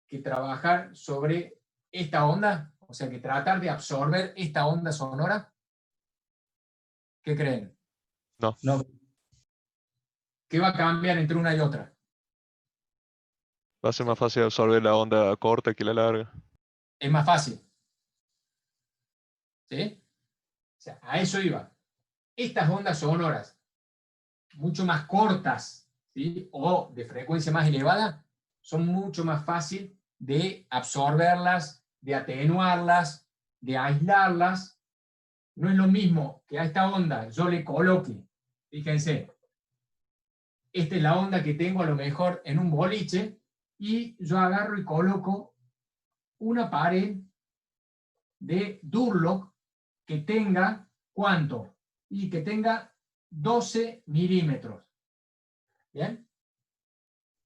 que trabajar sobre esta onda? O sea, que tratar de absorber esta onda sonora. ¿Qué creen? No. No, ¿Qué va a cambiar entre una y otra? Va a ser más fácil absorber la onda corta que la larga. Es más fácil. ¿Sí? O sea, a eso iba. Estas ondas sonoras, mucho más cortas, ¿sí? O de frecuencia más elevada, son mucho más fácil de absorberlas, de atenuarlas, de aislarlas. No es lo mismo que a esta onda yo le coloque, fíjense, esta es la onda que tengo a lo mejor en un boliche, y yo agarro y coloco una pared de Durlock que tenga, ¿cuánto? Y que tenga 12 milímetros. ¿Bien?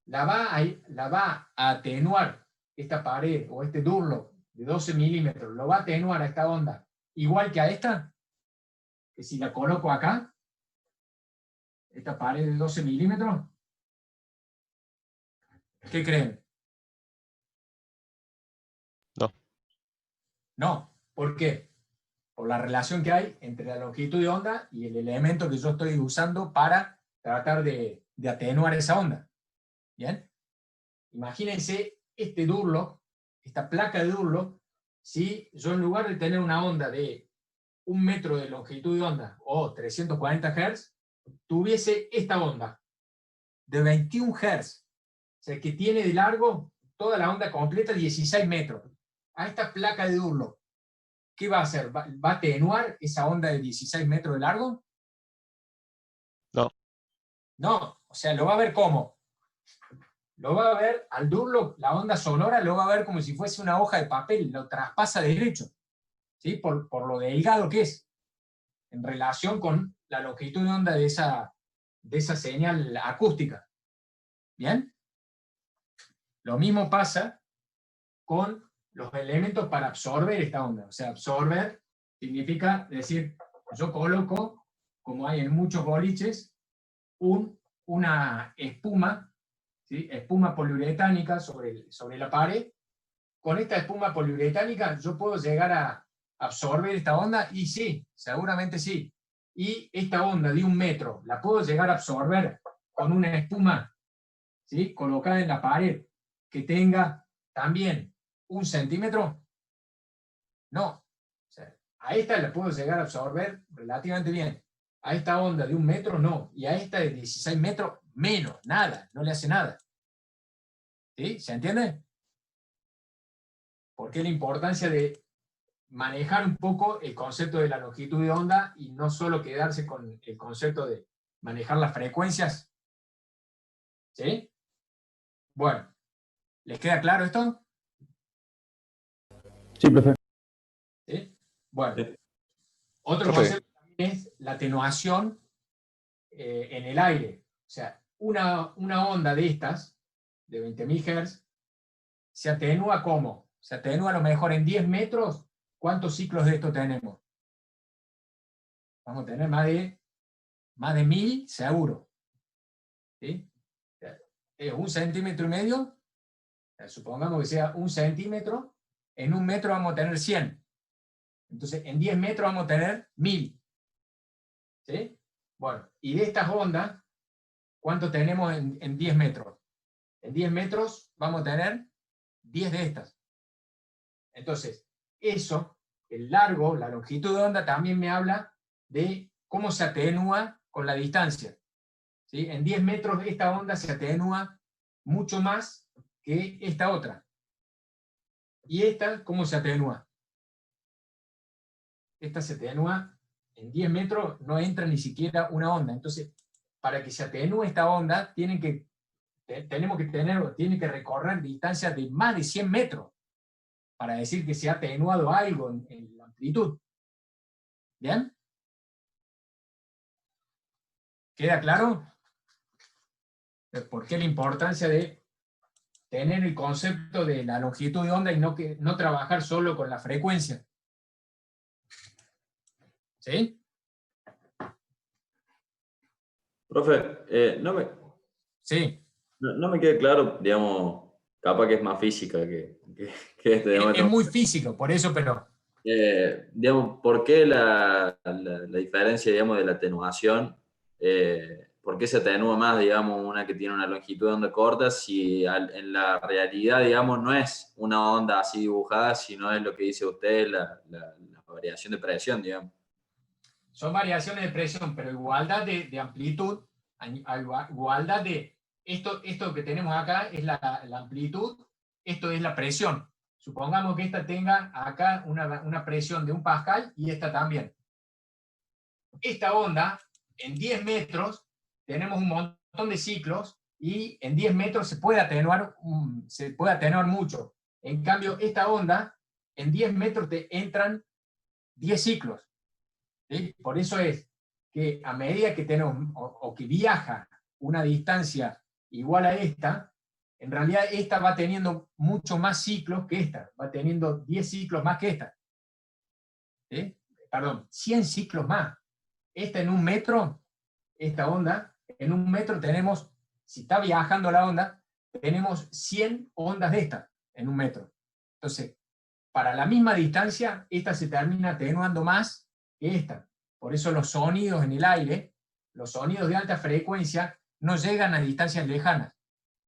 La va a atenuar esta pared o este Durlock de 12 milímetros, lo va a atenuar a esta onda igual que a esta, que si la coloco acá, esta pared de 12 milímetros, ¿qué creen? No. No. ¿Por qué? Por la relación que hay entre la longitud de onda y el elemento que yo estoy usando para tratar de atenuar esa onda. ¿Bien? Imagínense este Durlock, esta placa de Durlock, si yo en lugar de tener una onda de 1 metro de longitud de onda o 340 Hz, tuviese esta onda de 21 Hz, o sea que tiene de largo toda la onda completa 16 metros. A esta placa de Durlock, ¿qué va a hacer? ¿Va a atenuar esa onda de 16 metros de largo? No. No, o sea, lo va a ver ¿cómo? Lo va a ver al Durlock, la onda sonora lo va a ver como si fuese una hoja de papel, lo traspasa derecho, ¿sí? Por lo delgado que es, en relación con la longitud de onda de esa señal acústica. ¿Bien? Lo mismo pasa con los elementos para absorber esta onda. O sea, absorber significa decir, yo coloco, como hay en muchos boliches, una espuma, ¿sí? Espuma poliuretánica sobre la pared. Con esta espuma poliuretánica yo puedo llegar a absorber esta onda, y sí, seguramente sí. Y esta onda de 1 metro, ¿la puedo llegar a absorber con una espuma, ¿sí? Colocada en la pared que tenga también 1 centímetro? No. O sea, a esta la puedo llegar a absorber relativamente bien. A esta onda de 1 metro no. Y a esta de 16 metros menos, nada, no le hace nada. ¿Sí? ¿Se entiende? ¿Por qué la importancia de manejar un poco el concepto de la longitud de onda y no solo quedarse con el concepto de manejar las frecuencias. ¿Sí? Bueno, ¿les queda claro esto? Sí, profe. ¿Sí? Bueno, Sí. otro Profe. concepto también es la atenuación en el aire. O sea, una onda de estas, de 20.000 Hz, se atenúa ¿cómo? Se atenúa a lo mejor en 10 metros. ¿Cuántos ciclos de esto tenemos? Vamos a tener más de 1000 seguro. ¿Sí? Es 1,5 centímetros. Supongamos que sea 1 centímetro. En 1 metro vamos a tener 100. Entonces, en 10 metros vamos a tener 1000. ¿Sí? Bueno, y de estas ondas, ¿cuánto tenemos en 10 metros? En 10 metros vamos a tener 10 de estas. Entonces, eso, el largo, la longitud de onda, también me habla de cómo se atenúa con la distancia. ¿Sí? En 10 metros esta onda se atenúa mucho más que esta otra. ¿Y esta cómo se atenúa? Esta se atenúa en 10 metros, no entra ni siquiera una onda. Entonces, para que se atenúe esta onda, tiene que recorrer distancias de más de 100 metros para decir que se ha atenuado algo en la amplitud. ¿Bien? ¿Queda claro? ¿Por qué la importancia de tener el concepto de la longitud de onda y no trabajar solo con la frecuencia? ¿Sí? Profe, Sí. no me queda claro, digamos, capaz que es más física que este, digamos, Es muy físico, por eso, pero... digamos, ¿por qué la diferencia, digamos, de la atenuación? ¿Por qué se atenúa más, digamos, una que tiene una longitud de onda corta si en la realidad, digamos, no es una onda así dibujada, sino es lo que dice usted, la variación de presión, digamos? Son variaciones de presión, pero igualdad de amplitud, igualdad de... Esto que tenemos acá es la amplitud, esto es la presión. Supongamos que esta tenga acá una presión de 1 pascal y esta también. Esta onda, en 10 metros, tenemos un montón de ciclos y en 10 metros se puede atenuar mucho. En cambio, esta onda, en 10 metros te entran 10 ciclos. ¿Sí? Por eso es que a medida que tenemos, o que viaja una distancia igual a esta, en realidad esta va teniendo mucho más ciclos que esta, va teniendo 10 ciclos más que esta. ¿Sí? Perdón, 100 ciclos más. Esta en 1 metro, esta onda, en 1 metro tenemos, si está viajando la onda, tenemos 100 ondas de esta en 1 metro. Entonces, para la misma distancia, esta se termina atenuando más que esta. Por eso los sonidos en el aire, los sonidos de alta frecuencia, no llegan a distancias lejanas.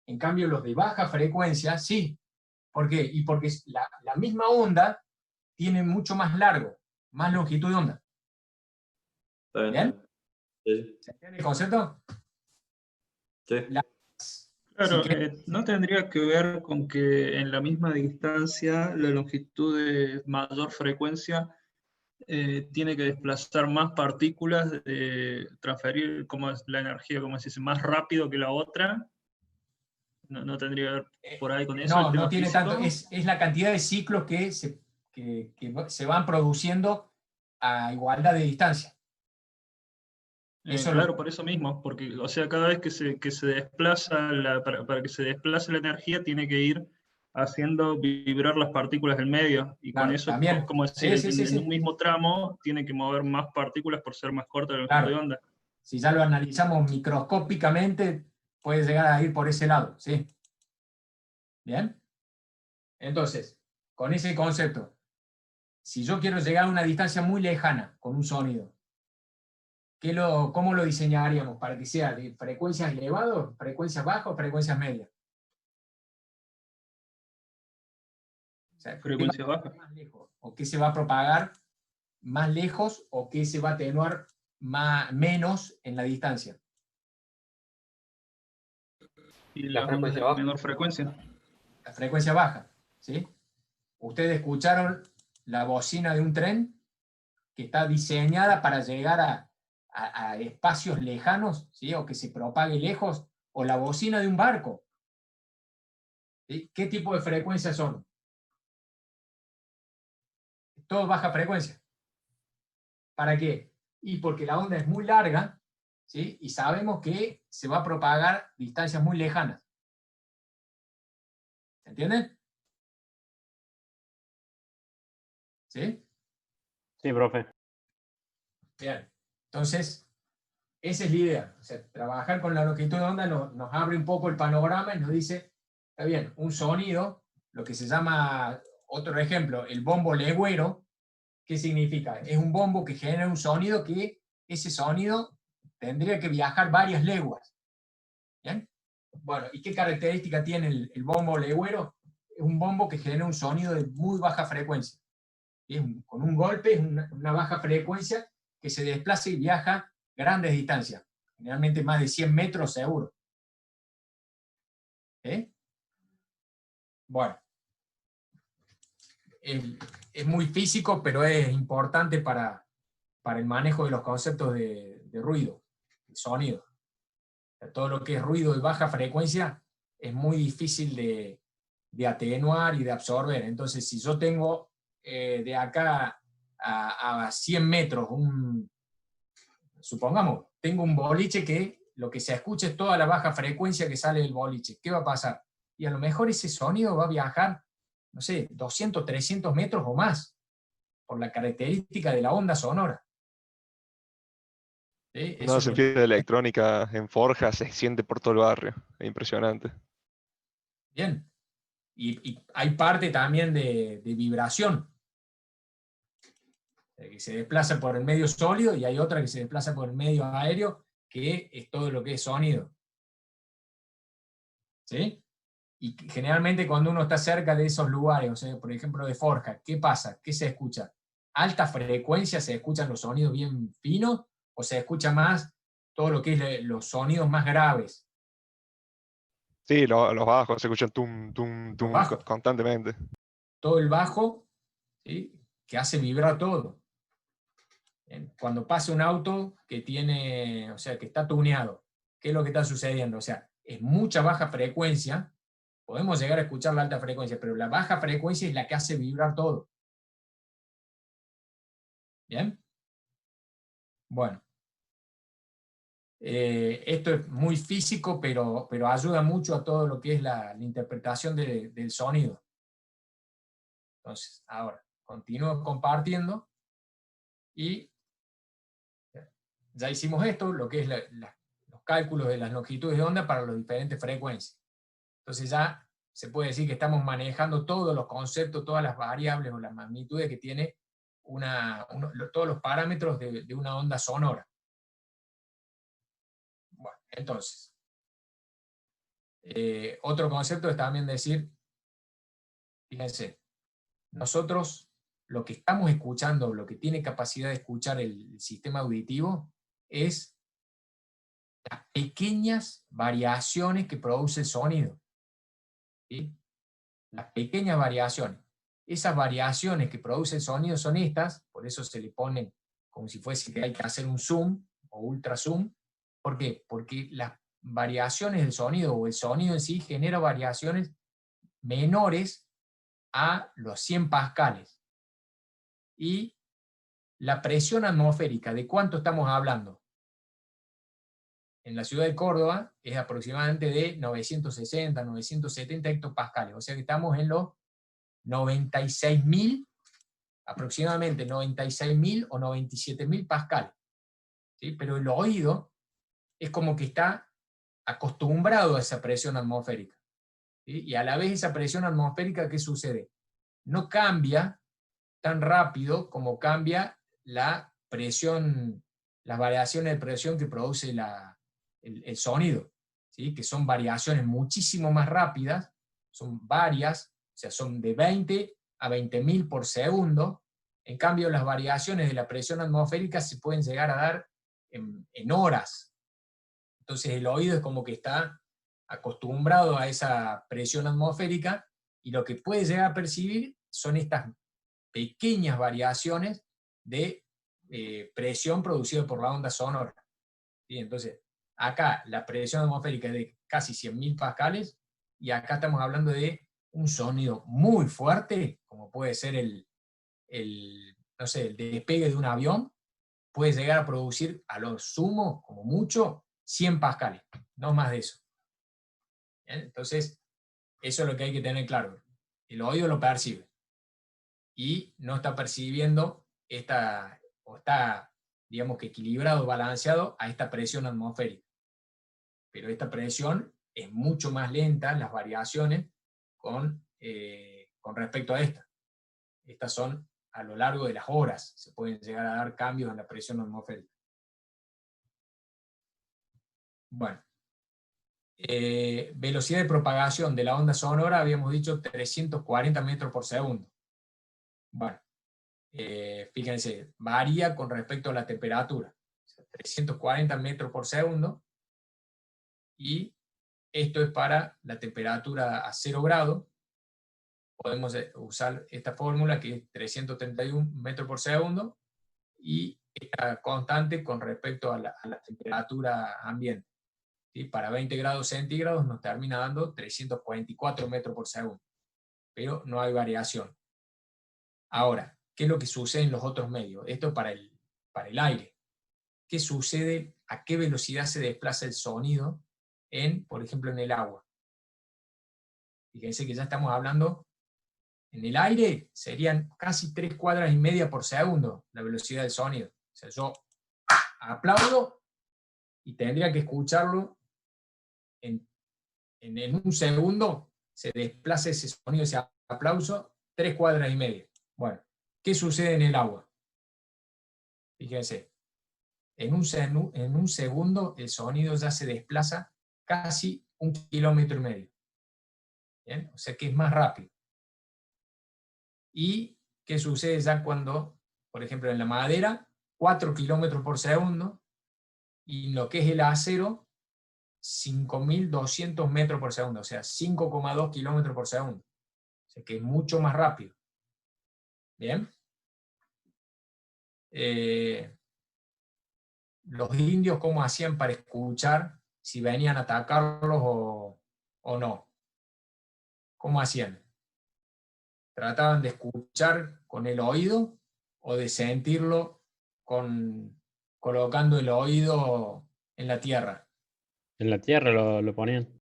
En cambio, los de baja frecuencia, sí. ¿Por qué? Y porque la misma onda tiene mucho más largo, más longitud de onda. ¿Está bien? ¿Bien? Sí. ¿Se entiende el concepto? Sí. Claro, Si querés- ¿no tendría que ver con que en la misma distancia la longitud de mayor frecuencia tiene que desplazar más partículas, transferir como es la energía, como se dice, más rápido que la otra? ¿No tendría que ver por ahí con eso el No, tema no tiene físico? tanto. Es la cantidad de ciclos que se van produciendo a igualdad de distancia. Eso Claro, lo- por eso mismo, porque, o sea, cada vez que se desplaza, para que se desplace la energía, tiene que ir haciendo vibrar las partículas del medio, y con Claro, eso, también. como decir, Sí, sí, sí, en un sí. mismo tramo, tiene que mover más partículas por ser más corta la longitud de Claro. onda. Si ya lo analizamos microscópicamente, puede llegar a ir por ese lado, ¿sí? ¿Bien? Entonces, con ese concepto, si yo quiero llegar a una distancia muy lejana con un sonido, ¿cómo lo diseñaríamos para que sea de frecuencias elevadas, frecuencias bajas o frecuencias medias? O sea, ¿qué va Frecuencia a baja. llegar más lejos? ¿O qué se va a propagar más lejos? ¿O qué se va a atenuar menos en la distancia? Y La las ondas frecuencia de baja. menor frecuencia. La frecuencia baja, ¿sí? Ustedes escucharon la bocina de un tren que está diseñada para llegar a espacios lejanos, ¿sí? O que se propague lejos, o la bocina de un barco. ¿Sí? ¿Qué tipo de frecuencias son? Todo baja frecuencia. ¿Para qué? Y porque la onda es muy larga, ¿sí? Y sabemos que se va a propagar distancias muy lejanas. ¿Se entiende? ¿Sí? Sí, profe. Bien. Entonces, esa es la idea. O sea, trabajar con la longitud de onda nos abre un poco el panorama y nos dice, está bien, un sonido, lo que se llama, otro ejemplo, el bombo legüero. ¿Qué significa? Es un bombo que genera un sonido que ese sonido tendría que viajar varias leguas. ¿Bien? Bueno, ¿y qué característica tiene el bombo legüero? Es un bombo que genera un sonido de muy baja frecuencia. Con un golpe es una baja frecuencia que se desplaza y viaja grandes distancias, generalmente más de 100 metros seguro. ¿Sí? Bueno, es muy físico, pero es importante para el manejo de los conceptos de ruido, de sonido. Todo lo que es ruido de baja frecuencia es muy difícil de atenuar y de absorber. Entonces, si yo tengo de acá a 100 metros, supongamos, tengo un boliche que lo que se escucha es toda la baja frecuencia que sale del boliche, ¿qué va a pasar? Y a lo mejor ese sonido va a viajar, no sé, 200, 300 metros o más, por la característica de la onda sonora. ¿Sí? No, hacen fiesta de electrónica en Forja, se siente por todo el barrio. Es impresionante. Bien. Y hay parte también de vibración, que se desplaza por el medio sólido, y hay otra que se desplaza por el medio aéreo, que es todo lo que es sonido. ¿Sí? Y generalmente cuando uno está cerca de esos lugares, o sea, por ejemplo de Forja, ¿qué pasa? ¿Qué se escucha? ¿Alta frecuencia se escuchan los sonidos bien finos? ¿O se escucha más todo lo que es los sonidos más graves? Sí, los bajos se escuchan tum, tum, tum bajos. constantemente. Todo el bajo, ¿sí? Que hace vibrar todo. Cuando pasa un auto que tiene, o sea, que está tuneado, ¿qué es lo que está sucediendo? O sea, es mucha baja frecuencia, podemos llegar a escuchar la alta frecuencia, pero la baja frecuencia es la que hace vibrar todo. ¿Bien? Bueno. Esto es muy físico, pero ayuda mucho a todo lo que es la interpretación del sonido. Entonces, ahora, continúo compartiendo y ya hicimos esto, lo que es los cálculos de las longitudes de onda para las diferentes frecuencias. Entonces ya se puede decir que estamos manejando todos los conceptos, todas las variables o las magnitudes que tiene todos los parámetros de una onda sonora. Bueno, entonces, otro concepto es también decir, fíjense, nosotros lo que estamos escuchando, lo que tiene capacidad de escuchar el sistema auditivo, es las pequeñas variaciones que produce el sonido. ¿Sí? Las pequeñas variaciones. Esas variaciones que produce el sonido son estas, por eso se le ponen como si fuese que hay que hacer un zoom o ultra zoom. ¿Por qué? Porque las variaciones del sonido o el sonido en sí genera variaciones menores a los 100 pascales. Y la presión atmosférica, ¿de cuánto estamos hablando? En la ciudad de Córdoba es aproximadamente de 960, 970 hectopascales, o sea que estamos en los 96.000, aproximadamente 96.000 o 97.000 pascales. ¿Sí? Pero el oído es como que está acostumbrado a esa presión atmosférica. ¿Sí? Y a la vez esa presión atmosférica, ¿qué sucede? No cambia tan rápido como cambia la presión, las variaciones de presión que produce el sonido, ¿sí? Que son variaciones muchísimo más rápidas, son varias, o sea, son de 20 a 20.000 por segundo. En cambio, las variaciones de la presión atmosférica se pueden llegar a dar en horas. Entonces el oído es como que está acostumbrado a esa presión atmosférica, y lo que puede llegar a percibir son estas pequeñas variaciones de presión producida por la onda sonora. ¿Sí? Entonces, acá la presión atmosférica es de casi 100.000 pascales, y acá estamos hablando de un sonido muy fuerte, como puede ser no sé, el despegue de un avión, puede llegar a producir a lo sumo, como mucho, 100 pascales, no más de eso. ¿Bien? Entonces, eso es lo que hay que tener claro. El oído lo percibe y no está percibiendo o está, digamos que equilibrado, balanceado a esta presión atmosférica. Pero esta presión es mucho más lenta, las variaciones, con respecto a esta. Estas son a lo largo de las horas, se pueden llegar a dar cambios en la presión atmosférica. Bueno, velocidad de propagación de la onda sonora, habíamos dicho 340 metros por segundo. Bueno, fíjense, varía con respecto a la temperatura. O sea, 340 metros por segundo, y esto es para la temperatura a 0 grados. Podemos usar esta fórmula, que es 331 metros por segundo, y esta constante con respecto a la temperatura ambiente. ¿Sí? Para 20 grados centígrados nos termina dando 344 metros por segundo, pero no hay variación. Ahora, ¿qué es lo que sucede en los otros medios? Esto es para el aire. ¿Qué sucede? ¿A qué velocidad se desplaza el sonido por ejemplo, en el agua? Fíjense que ya estamos hablando, en el aire serían casi 3 cuadras y media por segundo la velocidad del sonido. O sea, yo aplaudo y tendría que escucharlo en un segundo, se desplaza ese sonido, ese aplauso, 3 cuadras y media. Bueno, ¿qué sucede en el agua? Fíjense, en un segundo el sonido ya se desplaza casi 1,5 kilómetros. ¿Bien? O sea que es más rápido. ¿Y qué sucede ya cuando, por ejemplo, en la madera, 4 kilómetros por segundo, y en lo que es el acero, 5.200 metros por segundo, o sea, 5,2 kilómetros por segundo? O sea que es mucho más rápido. ¿Bien? Los indios, ¿cómo hacían para escuchar si venían a atacarlos o no? ¿Cómo hacían? ¿Trataban de escuchar con el oído o de sentirlo colocando el oído en la tierra? En la tierra lo ponían.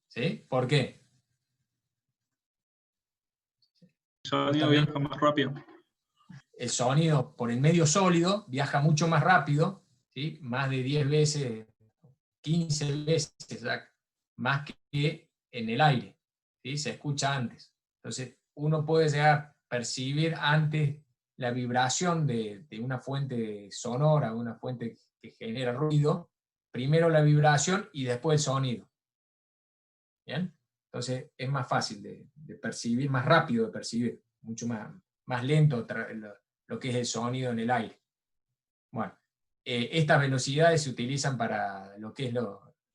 ¿Sí? ¿Por qué? El sonido viaja más rápido. El sonido por el medio sólido viaja mucho más rápido, ¿sí? Más de 10 veces, 15 veces más que en el aire, ¿sí? Se escucha antes. Entonces, uno puede llegar a percibir antes la vibración de una fuente sonora, una fuente que genera ruido, primero la vibración y después el sonido. ¿Bien? Entonces, es más fácil de percibir, más rápido de percibir, mucho más lento lo que es el sonido en el aire. Bueno, estas velocidades se utilizan para lo que es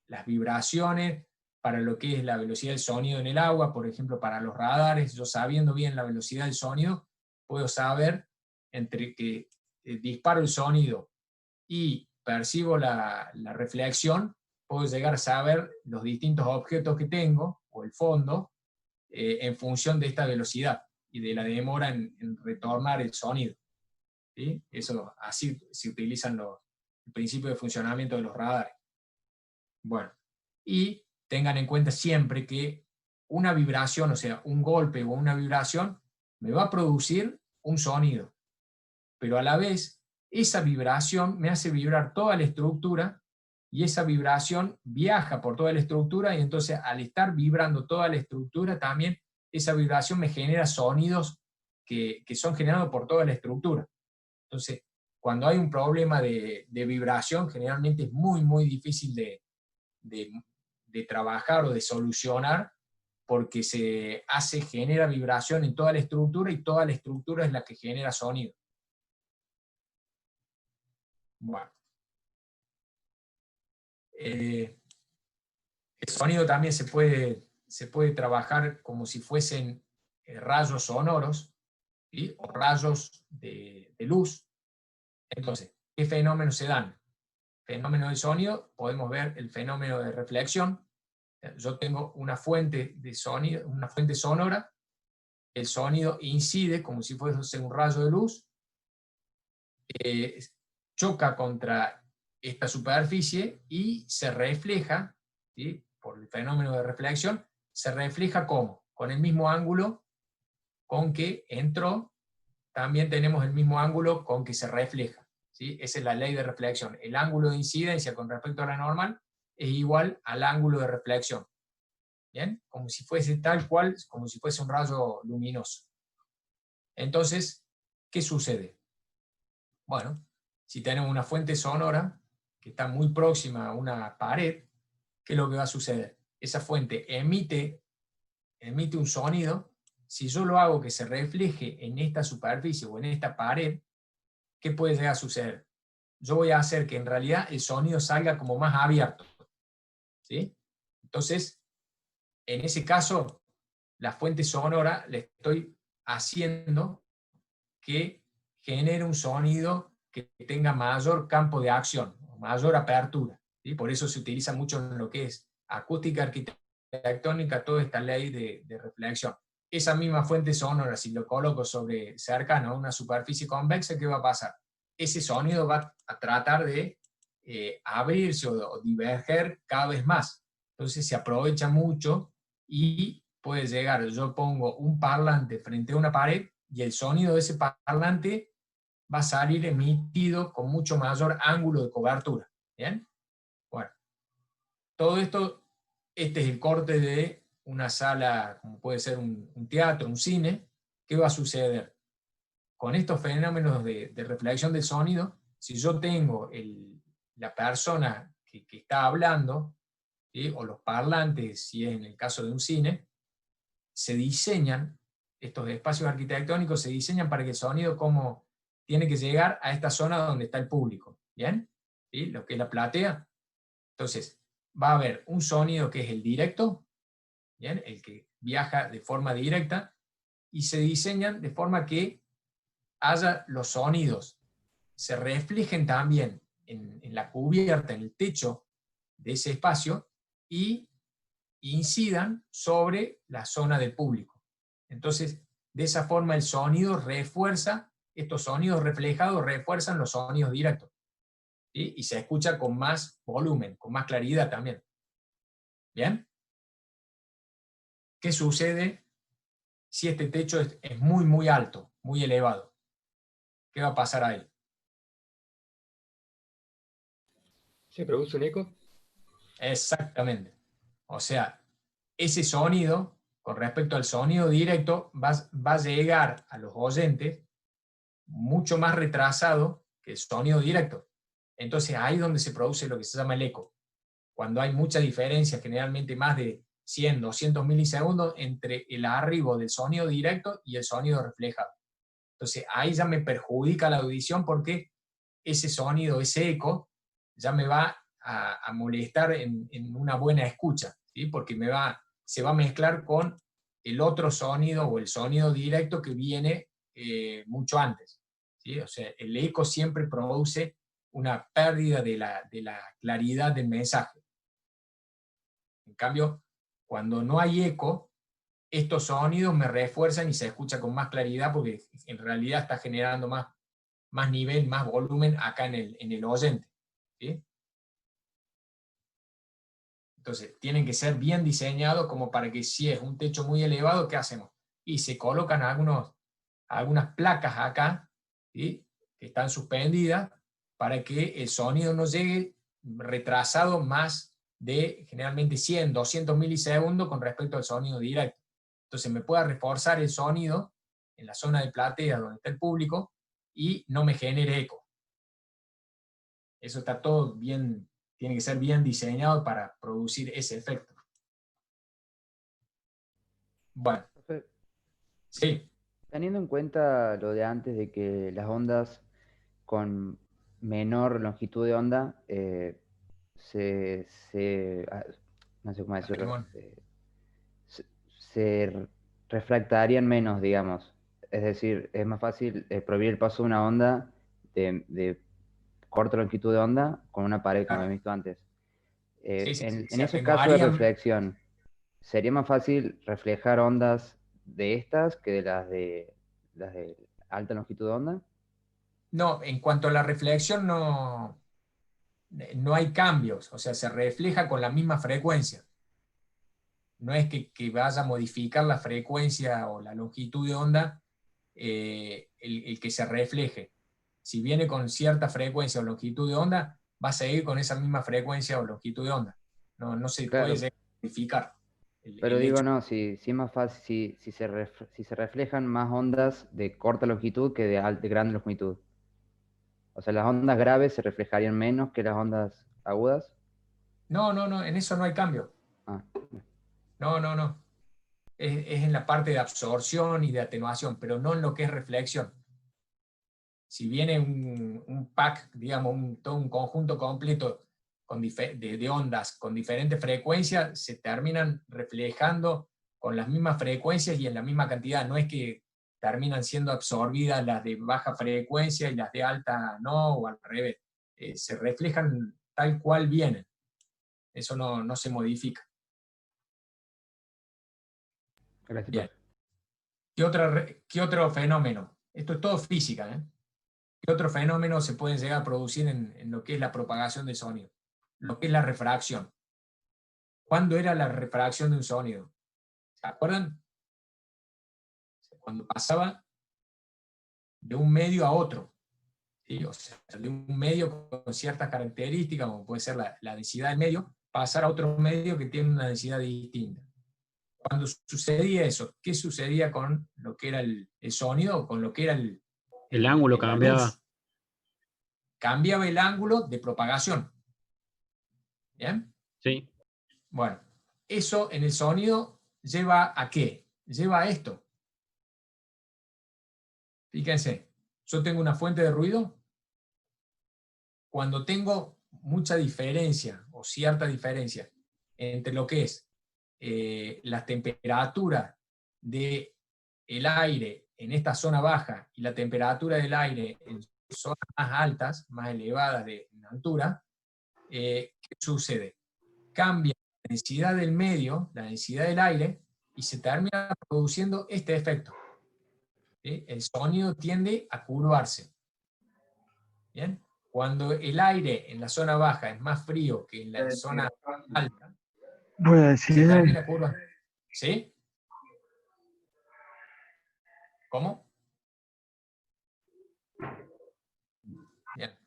las vibraciones, para lo que es la velocidad del sonido en el agua, por ejemplo, para los radares. Yo, sabiendo bien la velocidad del sonido, puedo saber entre que disparo el sonido y percibo la reflexión, puedo llegar a saber los distintos objetos que tengo, o el fondo, en función de esta velocidad y de la demora en retornar el sonido. ¿Sí? Eso, así se utilizan el principio de funcionamiento de los radares. Bueno, y tengan en cuenta siempre que una vibración, o sea, un golpe o una vibración, me va a producir un sonido, pero a la vez esa vibración me hace vibrar toda la estructura, y esa vibración viaja por toda la estructura, y entonces al estar vibrando toda la estructura, también esa vibración me genera sonidos que son generados por toda la estructura. Entonces, cuando hay un problema de vibración, generalmente es muy, muy difícil de trabajar o de solucionar, porque genera vibración en toda la estructura, y toda la estructura es la que genera sonido. Bueno. El sonido también se puede trabajar como si fuesen rayos sonoros. ¿sí? O rayos de luz. Entonces, ¿qué fenómenos se dan? Fenómeno del sonido, podemos ver el fenómeno de reflexión. Yo tengo una fuente de sonido, una fuente sonora, el sonido incide como si fuese un rayo de luz, choca contra esta superficie y se refleja, ¿sí? Por el fenómeno de reflexión, se refleja ¿cómo? Con el mismo ángulo con que entró, también tenemos el mismo ángulo con que se refleja, ¿sí? Esa es la ley de reflexión. El ángulo de incidencia con respecto a la normal es igual al ángulo de reflexión. ¿Bien? Como si fuese tal cual, como si fuese un rayo luminoso. Entonces, ¿qué sucede? Bueno, si tenemos una fuente sonora que está muy próxima a una pared, ¿qué es lo que va a suceder? Esa fuente emite un sonido. Si yo lo hago que se refleje en esta superficie o en esta pared, ¿qué puede llegar a suceder? Yo voy a hacer que en realidad el sonido salga como más abierto, ¿sí? Entonces, en ese caso, la fuente sonora le estoy haciendo que genere un sonido que tenga mayor campo de acción, mayor apertura, ¿sí? Por eso se utiliza mucho en lo que es acústica arquitectónica, toda esta ley de reflexión. Esa misma fuente sonora, si lo coloco cercano a una superficie convexa, ¿qué va a pasar? Ese sonido va a tratar de abrirse o diverger cada vez más. Entonces se aprovecha mucho y puede llegar, yo pongo un parlante frente a una pared y el sonido de ese parlante va a salir emitido con mucho mayor ángulo de cobertura. ¿Bien? Bueno, todo esto, este es el corte de una sala, como puede ser un teatro, un cine. ¿Qué va a suceder? Con estos fenómenos de reflexión del sonido, si yo tengo la persona que está hablando, ¿sí? O los parlantes, si es en el caso de un cine, se diseñan, estos espacios arquitectónicos se diseñan para que el sonido como tiene que llegar a esta zona donde está el público, ¿bien? ¿Sí? Lo que es la platea. Entonces, va a haber un sonido que es el directo, ¿bien? El que viaja de forma directa, y se diseñan de forma que haya los sonidos, se reflejen también en la cubierta, en el techo de ese espacio, y incidan sobre la zona del público. Entonces, de esa forma el sonido refuerza, estos sonidos reflejados refuerzan los sonidos directos, ¿sí? Y se escucha con más volumen, con más claridad también. ¿Bien? ¿Qué sucede si este techo es muy, muy alto, muy elevado? ¿Qué va a pasar ahí? ¿Se produce un eco? Exactamente. O sea, ese sonido, con respecto al sonido directo, va a llegar a los oyentes mucho más retrasado que el sonido directo. Entonces ahí es donde se produce lo que se llama el eco. Cuando hay mucha diferencia, generalmente más de 100, 200 milisegundos entre el arribo del sonido directo y el sonido reflejado. Entonces ahí ya me perjudica la audición porque ese sonido, ese eco, ya me va a molestar en una buena escucha, ¿sí? Porque se va a mezclar con el otro sonido o el sonido directo que viene mucho antes, ¿sí? O sea, el eco siempre produce una pérdida de la claridad del mensaje. En cambio, cuando no hay eco, estos sonidos me refuerzan y se escucha con más claridad porque en realidad está generando más nivel, más volumen acá en el oyente, ¿sí? Entonces, tienen que ser bien diseñados como para que si es un techo muy elevado, ¿qué hacemos? Y se colocan algunas placas acá, ¿sí? Que están suspendidas para que el sonido no llegue retrasado más de generalmente 100, 200 milisegundos con respecto al sonido directo. Entonces me pueda reforzar el sonido en la zona de platea donde está el público y no me genere eco. Eso está todo bien, tiene que ser bien diseñado para producir ese efecto. Bueno, sí. Teniendo en cuenta lo de antes de que las ondas con menor longitud de onda no sé cómo decirlo, se refractarían menos, digamos. Es decir, es más fácil prohibir el paso de una onda de corta longitud de onda con una pared, como Claro. he visto antes. Sí, sí, sí, En se esos casos de atenuarían. reflexión, ¿sería más fácil reflejar ondas de estas que de las de alta longitud de onda? No, en cuanto a la reflexión, no hay cambios, o sea, se refleja con la misma frecuencia. No es que vaya a modificar la frecuencia o la longitud de onda el que se refleje. Si viene con cierta frecuencia o longitud de onda, va a seguir con esa misma frecuencia o longitud de onda. No se puede Claro, llegar a modificar pero el digo, hecho. no, si es más fácil, si se reflejan más ondas de corta longitud que de grande longitud. O sea, las ondas graves se reflejarían menos que las ondas agudas. No, en eso no hay cambio. Ah, No. Es en la parte de absorción y de atenuación, pero no en lo que es reflexión. Si viene un pack, digamos, todo un conjunto completo de ondas con diferentes frecuencias, se terminan reflejando con las mismas frecuencias y en la misma cantidad. No es que terminan siendo absorbidas las de baja frecuencia y las de alta no, o al revés. Se reflejan tal cual vienen. Eso no se modifica. gracias, Bien. profe. ¿Qué otro fenómeno? Esto es todo física, ¿eh? ¿Qué otro fenómeno se puede llegar a producir en lo que es la propagación del sonido? Lo que es la refracción. ¿Cuándo era la refracción de un sonido? ¿Se acuerdan? Cuando pasaba de un medio a otro. ¿Sí? O sea, de un medio con ciertas características, como puede ser la densidad del medio, pasar a otro medio que tiene una densidad distinta. Cuando sucedía eso, ¿qué sucedía con lo que era el sonido, con lo que era El ángulo la cambiaba. luz? Cambiaba el ángulo de propagación. ¿Bien? Sí. Bueno, eso en el sonido lleva a qué? Lleva a esto. Fíjense, yo tengo una fuente de ruido. Cuando tengo mucha diferencia o cierta diferencia entre lo que es la temperatura del aire en esta zona baja y la temperatura del aire en zonas más altas, más elevadas en altura, ¿qué sucede? Cambia la densidad del medio, la densidad del aire, y se termina produciendo este efecto. ¿Sí? El sonido tiende a curvarse. ¿Bien? Cuando el aire en la zona baja es más frío que en la zona alta, Voy a se decir, termina curvando. ¿Sí? ¿Cómo? Bien.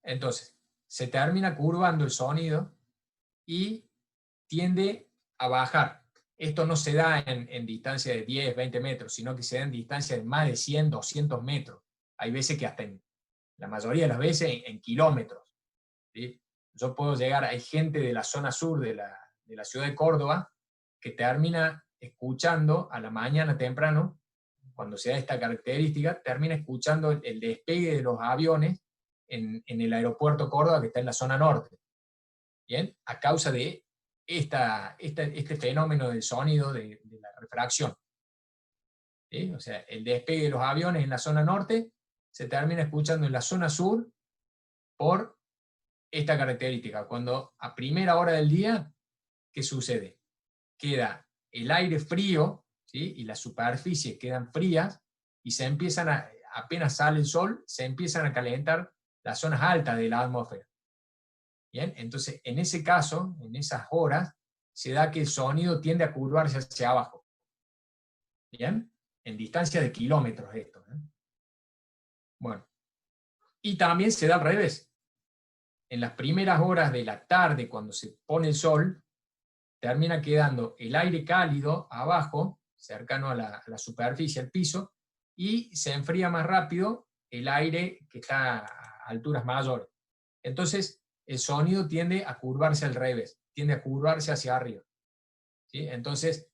Entonces, se termina curvando el sonido y tiende a bajar. Esto no se da en distancia de 10, 20 metros, sino que se da en distancia de más de 100, 200 metros. Hay veces que hasta la mayoría de las veces en kilómetros. ¿Sí? Yo puedo llegar, hay gente de la zona sur de la ciudad de Córdoba que termina escuchando a la mañana temprano, cuando se da esta característica, termina escuchando el despegue de los aviones en el aeropuerto Córdoba, que está en la zona norte. ¿Bien? A causa de este fenómeno del sonido de la refracción. ¿Sí? O sea, el despegue de los aviones en la zona norte se termina escuchando en la zona sur por esta característica. Cuando a primera hora del día, ¿qué sucede? Queda el aire frío, ¿sí? Y las superficies quedan frías y se empiezan apenas sale el sol, se empiezan a calentar las zonas altas de la atmósfera. ¿Bien? Entonces, en ese caso, en esas horas, se da que el sonido tiende a curvarse hacia abajo. ¿Bien? En distancia de kilómetros esto. ¿Eh? Bueno. Y también se da al revés. En las primeras horas de la tarde, cuando se pone el sol, termina quedando el aire cálido abajo, cercano a la superficie, al piso, y se enfría más rápido el aire que está a alturas mayores. Entonces, el sonido tiende a curvarse al revés, tiende a curvarse hacia arriba. ¿Sí? Entonces,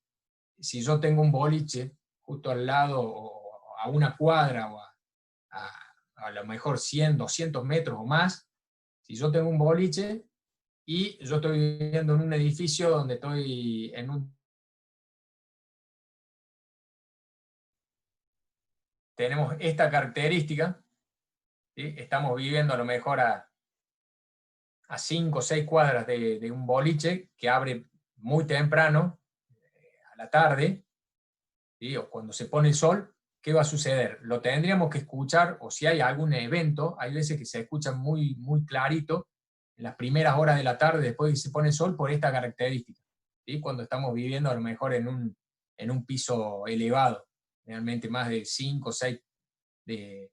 si yo tengo un boliche justo al lado, o a una cuadra, o a lo mejor 100, 200 metros o más, si yo tengo un boliche y yo estoy viviendo en un edificio donde estoy en un tenemos esta característica, ¿sí? Estamos viviendo a lo mejor a 5 o 6 cuadras de un boliche que abre muy temprano, a la tarde, ¿sí? O cuando se pone el sol, ¿qué va a suceder? Lo tendríamos que escuchar, o si hay algún evento, hay veces que se escucha muy, muy clarito, en las primeras horas de la tarde, después de que se pone el sol, por esta característica, ¿sí? Cuando estamos viviendo a lo mejor en un piso elevado, realmente más de 5 o 6 de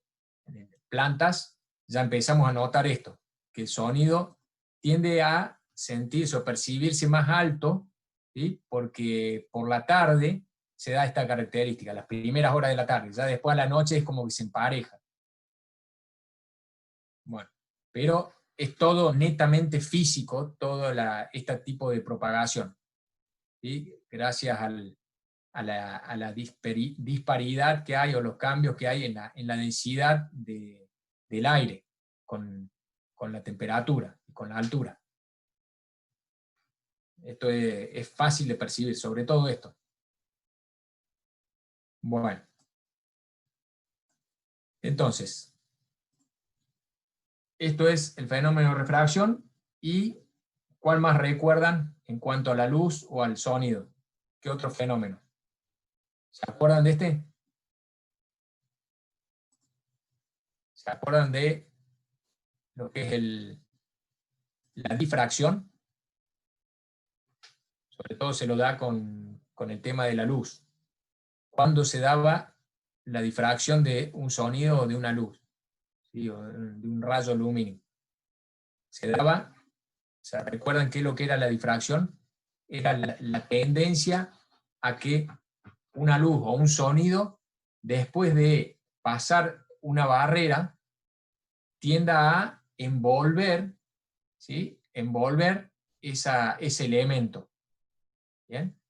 plantas, ya empezamos a notar esto, que el sonido tiende a sentirse o percibirse más alto, ¿sí? Porque por la tarde se da esta característica, las primeras horas de la tarde, ya después a la noche es como que se empareja. Bueno, pero es todo netamente físico, todo este tipo de propagación, ¿sí? Gracias a la disparidad que hay, o los cambios que hay en la densidad del aire con la temperatura y con la altura. Esto es fácil de percibir, sobre todo esto. Bueno. Entonces, esto es el fenómeno de refracción. ¿Y cuál más recuerdan en cuanto a la luz o al sonido? ¿Qué otro fenómeno? ¿Se acuerdan de este? ¿Se acuerdan de lo que es la difracción? Sobre todo se lo da con el tema de la luz. ¿Cuándo se daba la difracción de un sonido o de una luz? ¿Sí? O de un rayo lumínico. Se daba, ¿se recuerdan qué es lo que era la difracción? Era la tendencia a que una luz o un sonido, después de pasar una barrera, tienda a envolver, ¿sí? Envolver ese elemento. ¿Bien?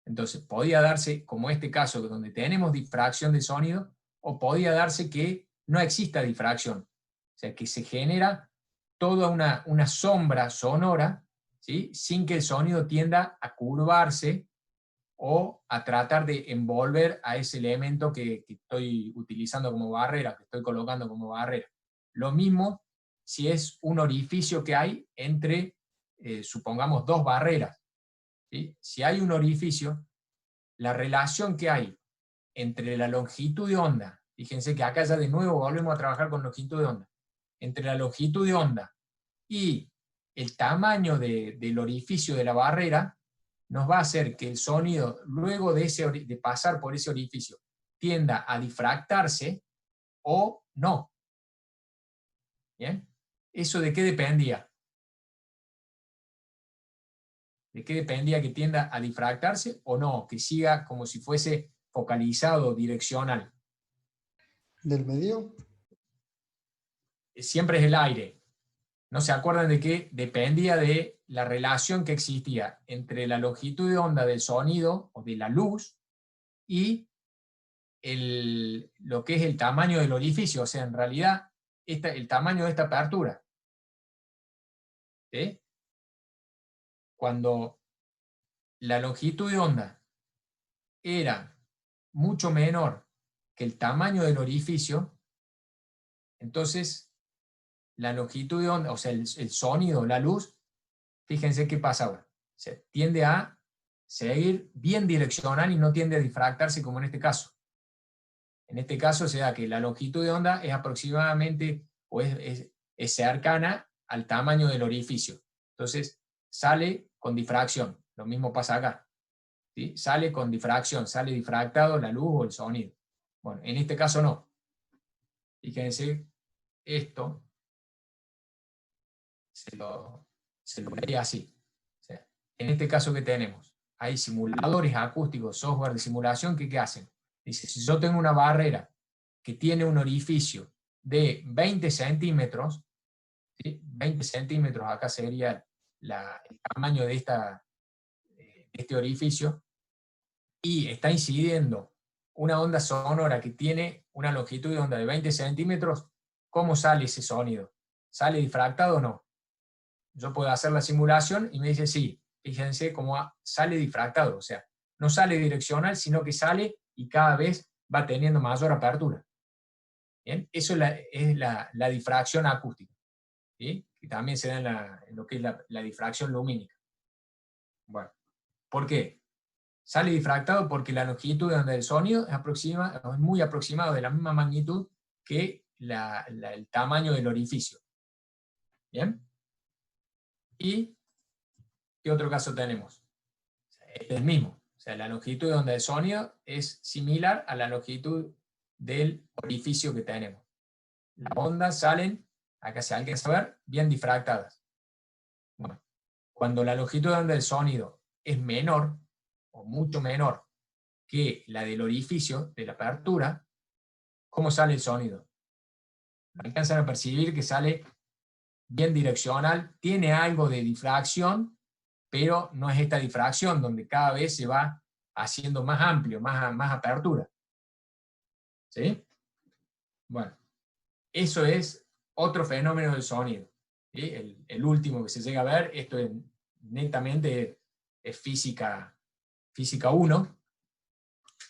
Entonces, podía darse, como este caso, donde tenemos difracción de sonido, o podía darse que no exista difracción. O sea, que se genera toda una sombra sonora, ¿sí? Sin que el sonido tienda a curvarse o a tratar de envolver a ese elemento que estoy utilizando como barrera, que estoy colocando como barrera. Lo mismo si es un orificio que hay entre, supongamos, dos barreras, ¿sí? Si hay un orificio, la relación que hay entre la longitud de onda, fíjense que acá ya de nuevo volvemos a trabajar con longitud de onda, entre la longitud de onda y el tamaño del orificio de la barrera, nos va a hacer que el sonido, luego de pasar por ese orificio, tienda a difractarse o no. ¿Bien? ¿Eso de qué dependía? ¿De qué dependía que tienda a difractarse o no? Que siga como si fuese focalizado, direccional. ¿Del medio? Siempre es el aire. ¿No se acuerdan de que dependía de la relación que existía entre la longitud de onda del sonido o de la luz y lo que es el tamaño del orificio? O sea, en realidad, el tamaño de esta apertura. ¿Sí? Cuando la longitud de onda era mucho menor que el tamaño del orificio, entonces la longitud de onda, o sea, el sonido, la luz, fíjense qué pasa ahora. Se tiende a seguir bien direccional y no tiende a difractarse como en este caso. En este caso se da que la longitud de onda es aproximadamente, o es cercana al tamaño del orificio. Entonces sale con difracción. Lo mismo pasa acá. ¿Sí? Sale con difracción, sale difractado la luz o el sonido. Bueno, en este caso no. Fíjense, esto se lo veía así. O sea, en este caso que tenemos, hay simuladores acústicos, software de simulación que ¿qué hacen? Dice, si yo tengo una barrera que tiene un orificio de 20 centímetros, ¿sí? 20 centímetros acá sería el tamaño de este orificio, y está incidiendo una onda sonora que tiene una longitud de onda de 20 centímetros, ¿cómo sale ese sonido? ¿Sale difractado o no? Yo puedo hacer la simulación y me dice sí, fíjense cómo sale difractado, o sea, no sale direccional, sino que sale y cada vez va teniendo mayor apertura. ¿Bien? Eso es la difracción acústica, ¿sí? Que también se da en lo que es la difracción lumínica. Bueno, ¿por qué? Sale difractado porque la longitud de onda del sonido es muy aproximado, de la misma magnitud que el tamaño del orificio. ¿Bien? ¿Y qué otro caso tenemos? Este es el mismo. O sea, la longitud de onda del sonido es similar a la longitud del orificio que tenemos. Las ondas salen, acá se alcanza a ver, bien difractadas. Bueno, cuando la longitud de onda del sonido es menor, o mucho menor, que la del orificio, de la apertura, ¿cómo sale el sonido? Alcanzan a percibir que sale bien direccional, tiene algo de difracción, pero no es esta difracción donde cada vez se va haciendo más amplio, más apertura. ¿Sí? Bueno, eso es otro fenómeno del sonido. ¿Sí? El último que se llega a ver, esto es netamente es física 1,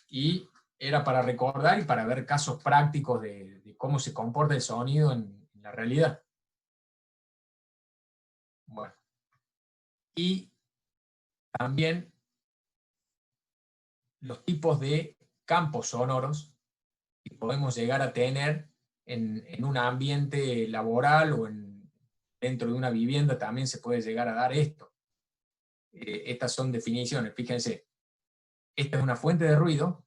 y era para recordar y para ver casos prácticos de cómo se comporta el sonido en la realidad. Bueno. Y también los tipos de campos sonoros que podemos llegar a tener en un ambiente laboral o dentro de una vivienda también se puede llegar a dar esto. Estas son definiciones, fíjense. Esta es una fuente de ruido,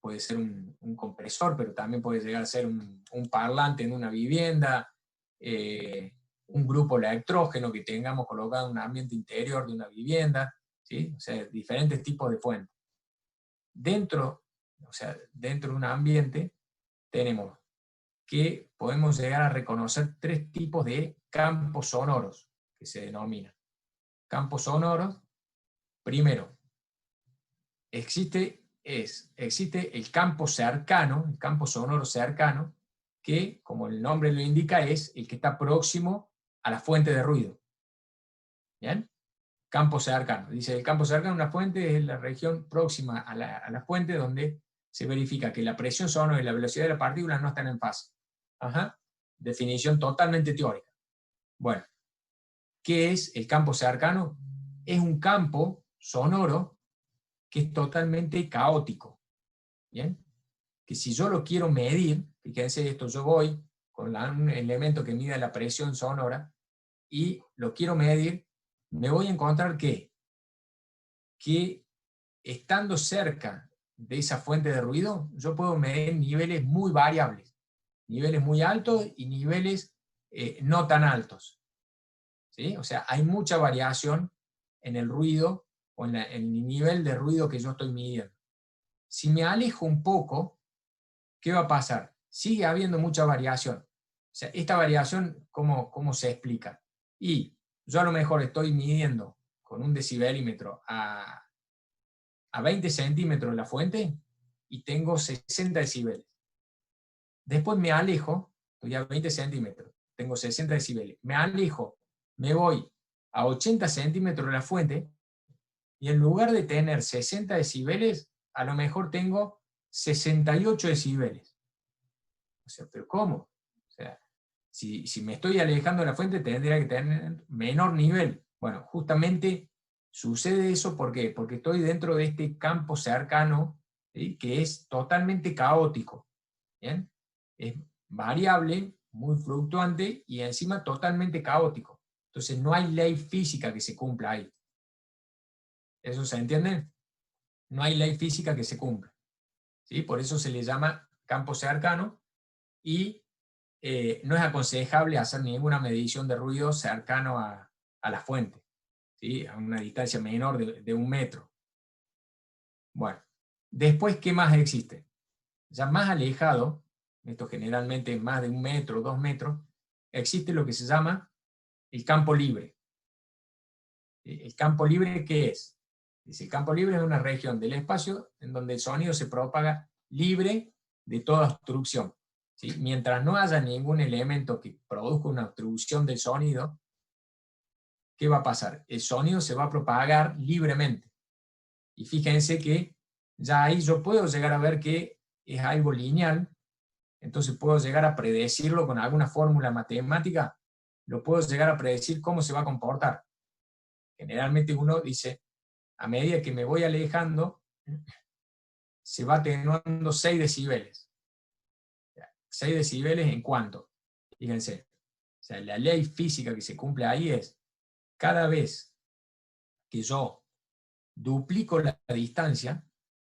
puede ser un compresor, pero también puede llegar a ser un parlante en una vivienda, un grupo electrógeno que tengamos colocado en un ambiente interior de una vivienda, ¿sí? O sea, diferentes tipos de fuentes. Dentro de un ambiente tenemos que podemos llegar a reconocer 3 tipos de campos sonoros, que se denominan. Campos sonoros, primero, existe el campo cercano, el campo sonoro cercano, que, como el nombre lo indica, es el que está próximo a la fuente de ruido. ¿Bien? Campo cercano. Dice, el campo cercano de una fuente es la región próxima a la fuente donde se verifica que la presión sonora y la velocidad de la partícula no están en fase. Ajá. Definición totalmente teórica. Bueno, ¿qué es el campo cercano? Es un campo sonoro que es totalmente caótico. ¿Bien? Que si yo lo quiero medir, fíjense esto, yo voy con un elemento que mida la presión sonora y lo quiero medir, me voy a encontrar que estando cerca de esa fuente de ruido, yo puedo medir niveles muy variables, niveles muy altos y niveles no tan altos. ¿Sí? O sea, hay mucha variación en el ruido o en el nivel de ruido que yo estoy midiendo. Si me alejo un poco, ¿qué va a pasar? Sigue habiendo mucha variación. O sea, esta variación, ¿cómo se explica? Y yo a lo mejor estoy midiendo con un decibelímetro a 20 centímetros de la fuente y tengo 60 decibeles. Después me alejo, estoy a 20 centímetros, tengo 60 decibeles. Me alejo, me voy a 80 centímetros de la fuente y en lugar de tener 60 decibeles, a lo mejor tengo 68 decibeles. O sea, ¿pero cómo? O sea, si me estoy alejando de la fuente, tendría que tener menor nivel. Bueno, justamente sucede eso, ¿por qué? Porque estoy dentro de este campo cercano, ¿sí? Que es totalmente caótico. ¿Bien? Es variable, muy fluctuante y encima totalmente caótico. Entonces no hay ley física que se cumpla ahí. ¿Eso se entiende? No hay ley física que se cumpla. ¿Sí? Por eso se le llama campo cercano y no es aconsejable hacer ninguna medición de ruido cercano a la fuente, ¿sí? A una distancia menor de 1 metro. Bueno, después, ¿qué más existe? Ya más alejado, esto generalmente más de 1 metro, 2 metros, existe lo que se llama el campo libre. ¿El campo libre qué es? Dice, el campo libre es una región del espacio en donde el sonido se propaga libre de toda obstrucción. ¿Sí? Mientras no haya ningún elemento que produzca una obstrucción del sonido, ¿qué va a pasar? El sonido se va a propagar libremente. Y fíjense que ya ahí yo puedo llegar a ver que es algo lineal, entonces puedo llegar a predecirlo con alguna fórmula matemática, lo puedo llegar a predecir cómo se va a comportar. Generalmente uno dice, a medida que me voy alejando, se va atenuando 6 decibeles. 6 decibeles en cuánto. Fíjense, o sea, la ley física que se cumple ahí es, cada vez que yo duplico la distancia,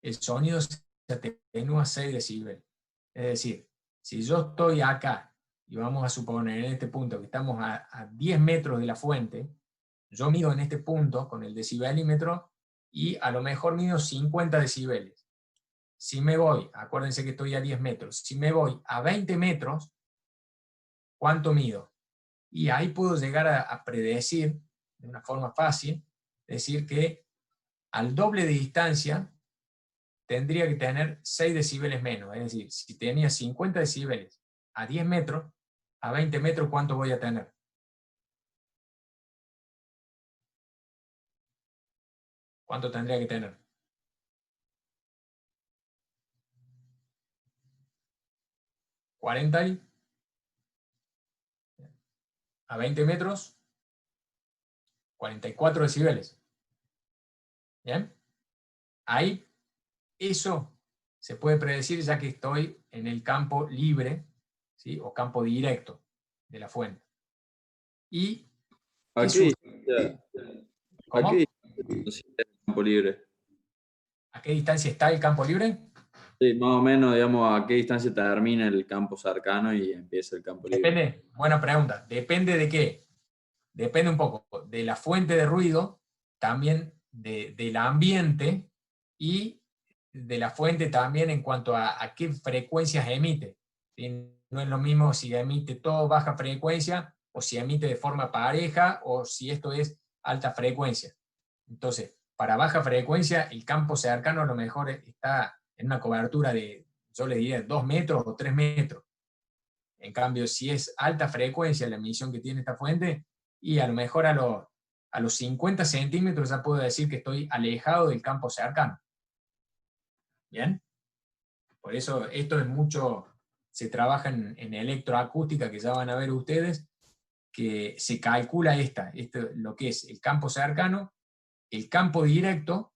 el sonido se atenúa 6 decibeles. Es decir, si yo estoy acá, y vamos a suponer en este punto que estamos a 10 metros de la fuente, yo mido en este punto con el decibelímetro y a lo mejor mido 50 decibeles. Si me voy, acuérdense que estoy a 10 metros, si me voy a 20 metros, ¿cuánto mido? Y ahí puedo llegar a predecir, de una forma fácil, decir que al doble de distancia tendría que tener 6 decibeles menos. Es decir, si tenía 50 decibeles a 10 metros, a 20 metros, ¿cuánto voy a tener? ¿Cuánto tendría que tener? ¿40 y? A 20 metros, 44 decibeles. ¿Bien? Ahí, eso se puede predecir ya que estoy en el campo libre, ¿sí? O campo directo de la fuente. Y ¿A qué distancia está el campo libre? ¿A qué distancia está el campo libre? Sí, más o menos, digamos, a qué distancia termina el campo cercano y empieza el campo libre. Depende, buena pregunta. ¿Depende de qué? Depende un poco de la fuente de ruido, también del ambiente y de la fuente también en cuanto a qué frecuencias emite. ¿Sí? No es lo mismo si emite todo baja frecuencia o si emite de forma pareja o si esto es alta frecuencia. Entonces, para baja frecuencia, el campo cercano a lo mejor está en una cobertura de, yo les diría, 2 metros o 3 metros. En cambio, si es alta frecuencia la emisión que tiene esta fuente, y a lo mejor a los 50 centímetros ya puedo decir que estoy alejado del campo cercano. ¿Bien? Por eso esto es mucho, se trabaja en electroacústica, que ya van a ver ustedes, que se calcula lo que es el campo cercano, el campo directo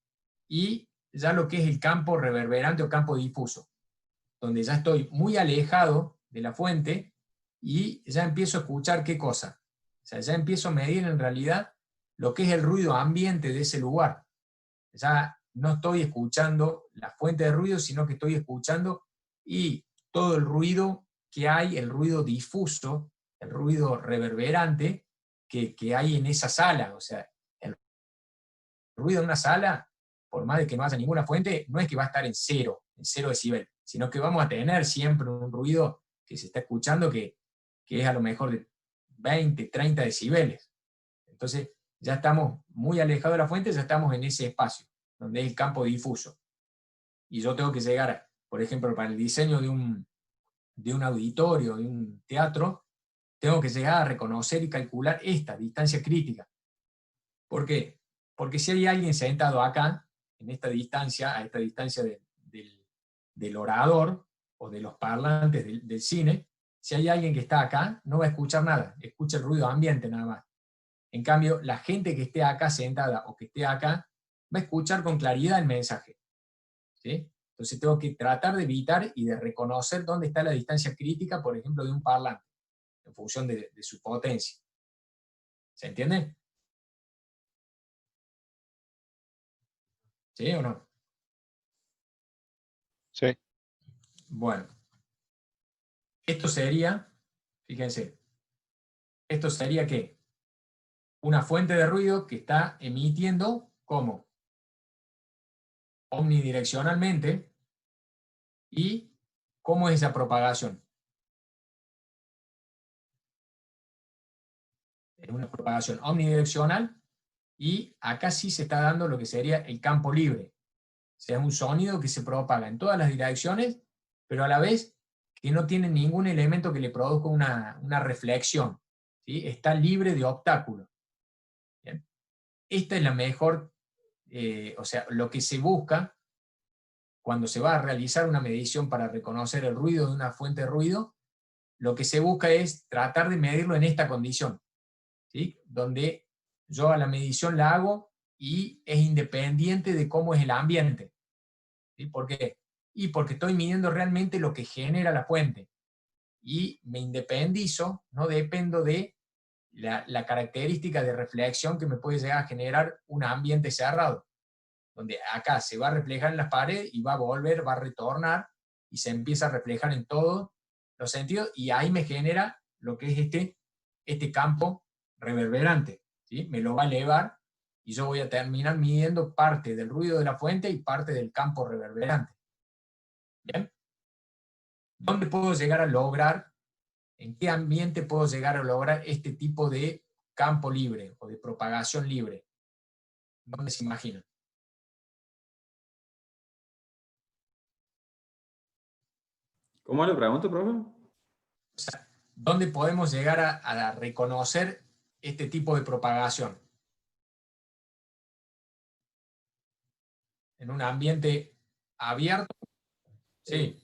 y ya lo que es el campo reverberante o campo difuso, donde ya estoy muy alejado de la fuente y ya empiezo a escuchar qué cosa. O sea, ya empiezo a medir en realidad lo que es el ruido ambiente de ese lugar. Ya no estoy escuchando la fuente de ruido, sino que estoy escuchando y todo el ruido que hay, el ruido difuso, el ruido reverberante que hay en esa sala. O sea, el ruido en una sala, por más de que no haya ninguna fuente, no es que va a estar en cero decibel, sino que vamos a tener siempre un ruido que se está escuchando que es a lo mejor de 20, 30 decibeles. Entonces, ya estamos muy alejados de la fuente, ya estamos en ese espacio, donde es el campo difuso. Y yo tengo que llegar, por ejemplo, para el diseño de un auditorio, de un teatro, tengo que llegar a reconocer y calcular esta distancia crítica. ¿Por qué? Porque si hay alguien sentado acá, en esta distancia, a esta distancia del orador o de los parlantes del cine, si hay alguien que está acá, no va a escuchar nada, escucha el ruido ambiente nada más. En cambio, la gente que esté acá sentada o que esté acá, va a escuchar con claridad el mensaje. ¿Sí? Entonces tengo que tratar de evitar y de reconocer dónde está la distancia crítica, por ejemplo, de un parlante, en función de su potencia. ¿Se entiende? ¿Sí o no? Sí. Bueno. Esto sería, fíjense, esto sería ¿qué? Una fuente de ruido que está emitiendo como omnidireccionalmente. ¿Y cómo es esa propagación? Es una propagación omnidireccional y acá sí se está dando lo que sería el campo libre. O sea, es un sonido que se propaga en todas las direcciones, pero a la vez que no tiene ningún elemento que le produzca una reflexión. ¿Sí? Está libre de obstáculos. ¿Bien? Esta es la mejor, o sea, lo que se busca cuando se va a realizar una medición para reconocer el ruido de una fuente de ruido, lo que se busca es tratar de medirlo en esta condición, ¿sí? Donde yo a la medición la hago y es independiente de cómo es el ambiente. ¿Sí? ¿Por qué? Y porque estoy midiendo realmente lo que genera la fuente. Y me independizo, no dependo de la característica de reflexión que me puede llegar a generar un ambiente cerrado, donde acá se va a reflejar en las paredes y va a volver, va a retornar, y se empieza a reflejar en todos los sentidos, y ahí me genera lo que es este campo reverberante, ¿sí? Me lo va a elevar, y yo voy a terminar midiendo parte del ruido de la fuente y parte del campo reverberante. ¿Bien? ¿Dónde puedo llegar a lograr, en qué ambiente puedo llegar a lograr este tipo de campo libre o de propagación libre? ¿Dónde se imaginan? ¿Cómo le pregunto, profe? O sea, ¿dónde podemos llegar a reconocer este tipo de propagación? ¿En un ambiente abierto? Sí.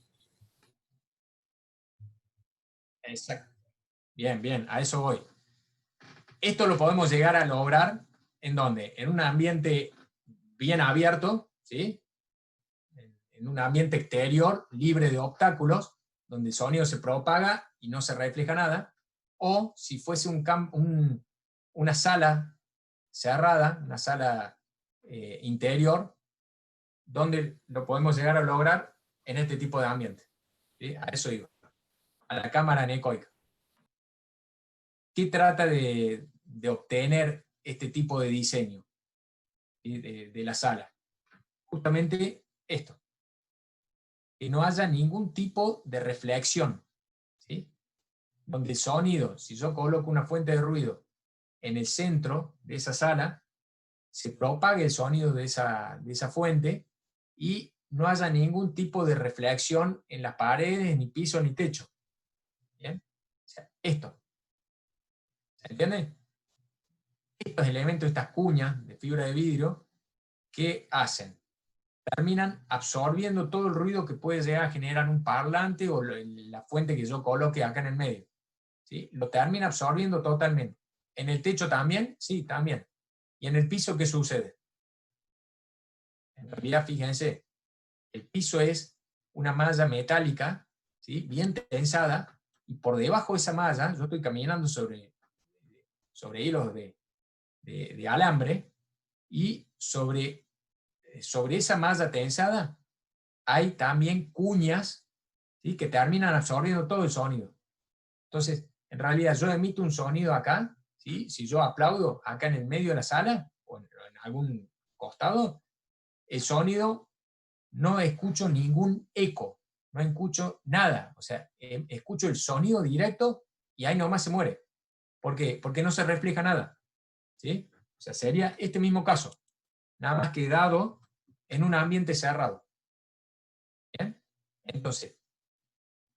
Exacto. Bien, bien, a eso voy. Esto lo podemos llegar a lograr, ¿en dónde? En un ambiente bien abierto, ¿sí? En un ambiente exterior, libre de obstáculos, donde el sonido se propaga y no se refleja nada, o si fuese una sala cerrada, una sala interior, donde lo podemos llegar a lograr en este tipo de ambiente. ¿Sí? A eso iba, a la cámara anecoica. ¿Qué trata de obtener este tipo de diseño, ¿sí? de la sala? Justamente esto, que no haya ningún tipo de reflexión, ¿sí? Donde el sonido, si yo coloco una fuente de ruido en el centro de esa sala, se propague el sonido de esa fuente y no haya ningún tipo de reflexión en las paredes, ni piso, ni techo. ¿Bien? O sea, esto. ¿Se entiende? Estos elementos, estas cuñas de fibra de vidrio, ¿qué hacen? Terminan absorbiendo todo el ruido que puede llegar a generar un parlante o la fuente que yo coloque acá en el medio. ¿Sí? Lo termina absorbiendo totalmente. ¿En el techo también? Sí, también. ¿Y en el piso qué sucede? En realidad, fíjense, el piso es una malla metálica, ¿sí? Bien tensada, y por debajo de esa malla, yo estoy caminando sobre hilos de alambre, y sobre esa malla tensada hay también cuñas, ¿sí? Que terminan absorbiendo todo el sonido. Entonces, en realidad yo emito un sonido acá, ¿sí? Si yo aplaudo acá en el medio de la sala, o en algún costado, el sonido no escucho ningún eco, no escucho nada, o sea, escucho el sonido directo y ahí nomás se muere. ¿Por qué? Porque no se refleja nada, ¿sí? O sea, sería este mismo caso, nada más que dado en un ambiente cerrado. ¿Bien? Entonces,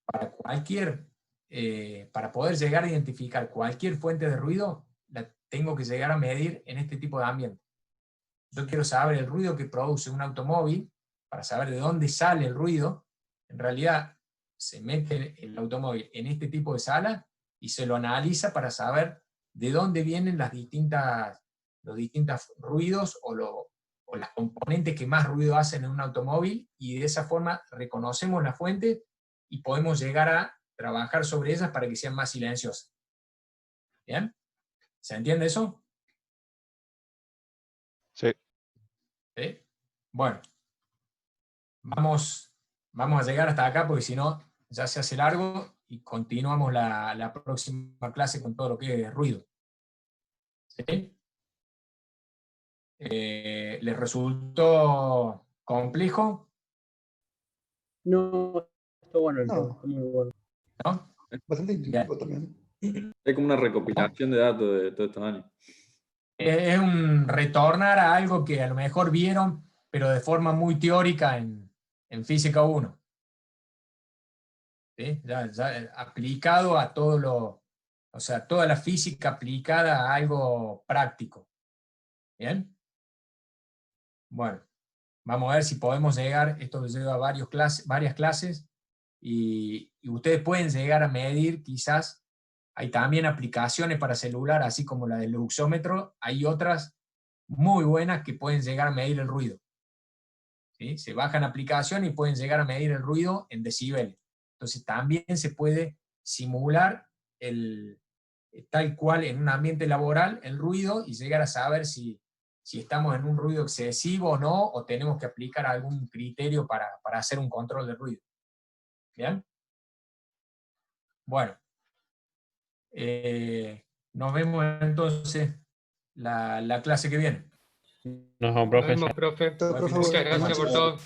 para poder llegar a identificar cualquier fuente de ruido, la tengo que llegar a medir en este tipo de ambiente. Yo quiero saber el ruido que produce un automóvil, para saber de dónde sale el ruido. En realidad, se mete el automóvil en este tipo de sala y se lo analiza para saber de dónde vienen los distintos ruidos o las componentes que más ruido hacen en un automóvil, y de esa forma reconocemos la fuente y podemos llegar a trabajar sobre ellas para que sean más silenciosas. ¿Bien? ¿Se entiende eso? Sí. ¿Sí? Bueno, vamos a llegar hasta acá porque si no ya se hace largo y continuamos la próxima clase con todo lo que es ruido. ¿Sí? ¿Les resultó complejo? No, está bueno el No. tema, está muy bueno. ¿No? Bastante intuitivo también. Es como una recopilación de datos de todos estos años. Es un retornar a algo que a lo mejor vieron, pero de forma muy teórica en Física 1. ¿Sí? Ya aplicado a o sea, toda la física aplicada a algo práctico. ¿Bien? Bueno. Vamos a ver si podemos llegar, esto lleva varias clases, y ustedes pueden llegar a medir quizás, hay también aplicaciones para celular, así como la del luxómetro, hay otras muy buenas que pueden llegar a medir el ruido. ¿Sí? Se bajan aplicación y pueden llegar a medir el ruido en decibeles. Entonces también se puede simular tal cual en un ambiente laboral el ruido y llegar a saber si estamos en un ruido excesivo o no, o tenemos que aplicar algún criterio para hacer un control de ruido. ¿Bien? Bueno. Nos vemos entonces la clase que viene. Nos vemos, Nos profe. vemos, profe. Profe, Muchas gracias por todo.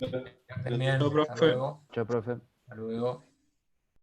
Bien, Chao, hasta profe. luego. Chao, profe. Hasta luego.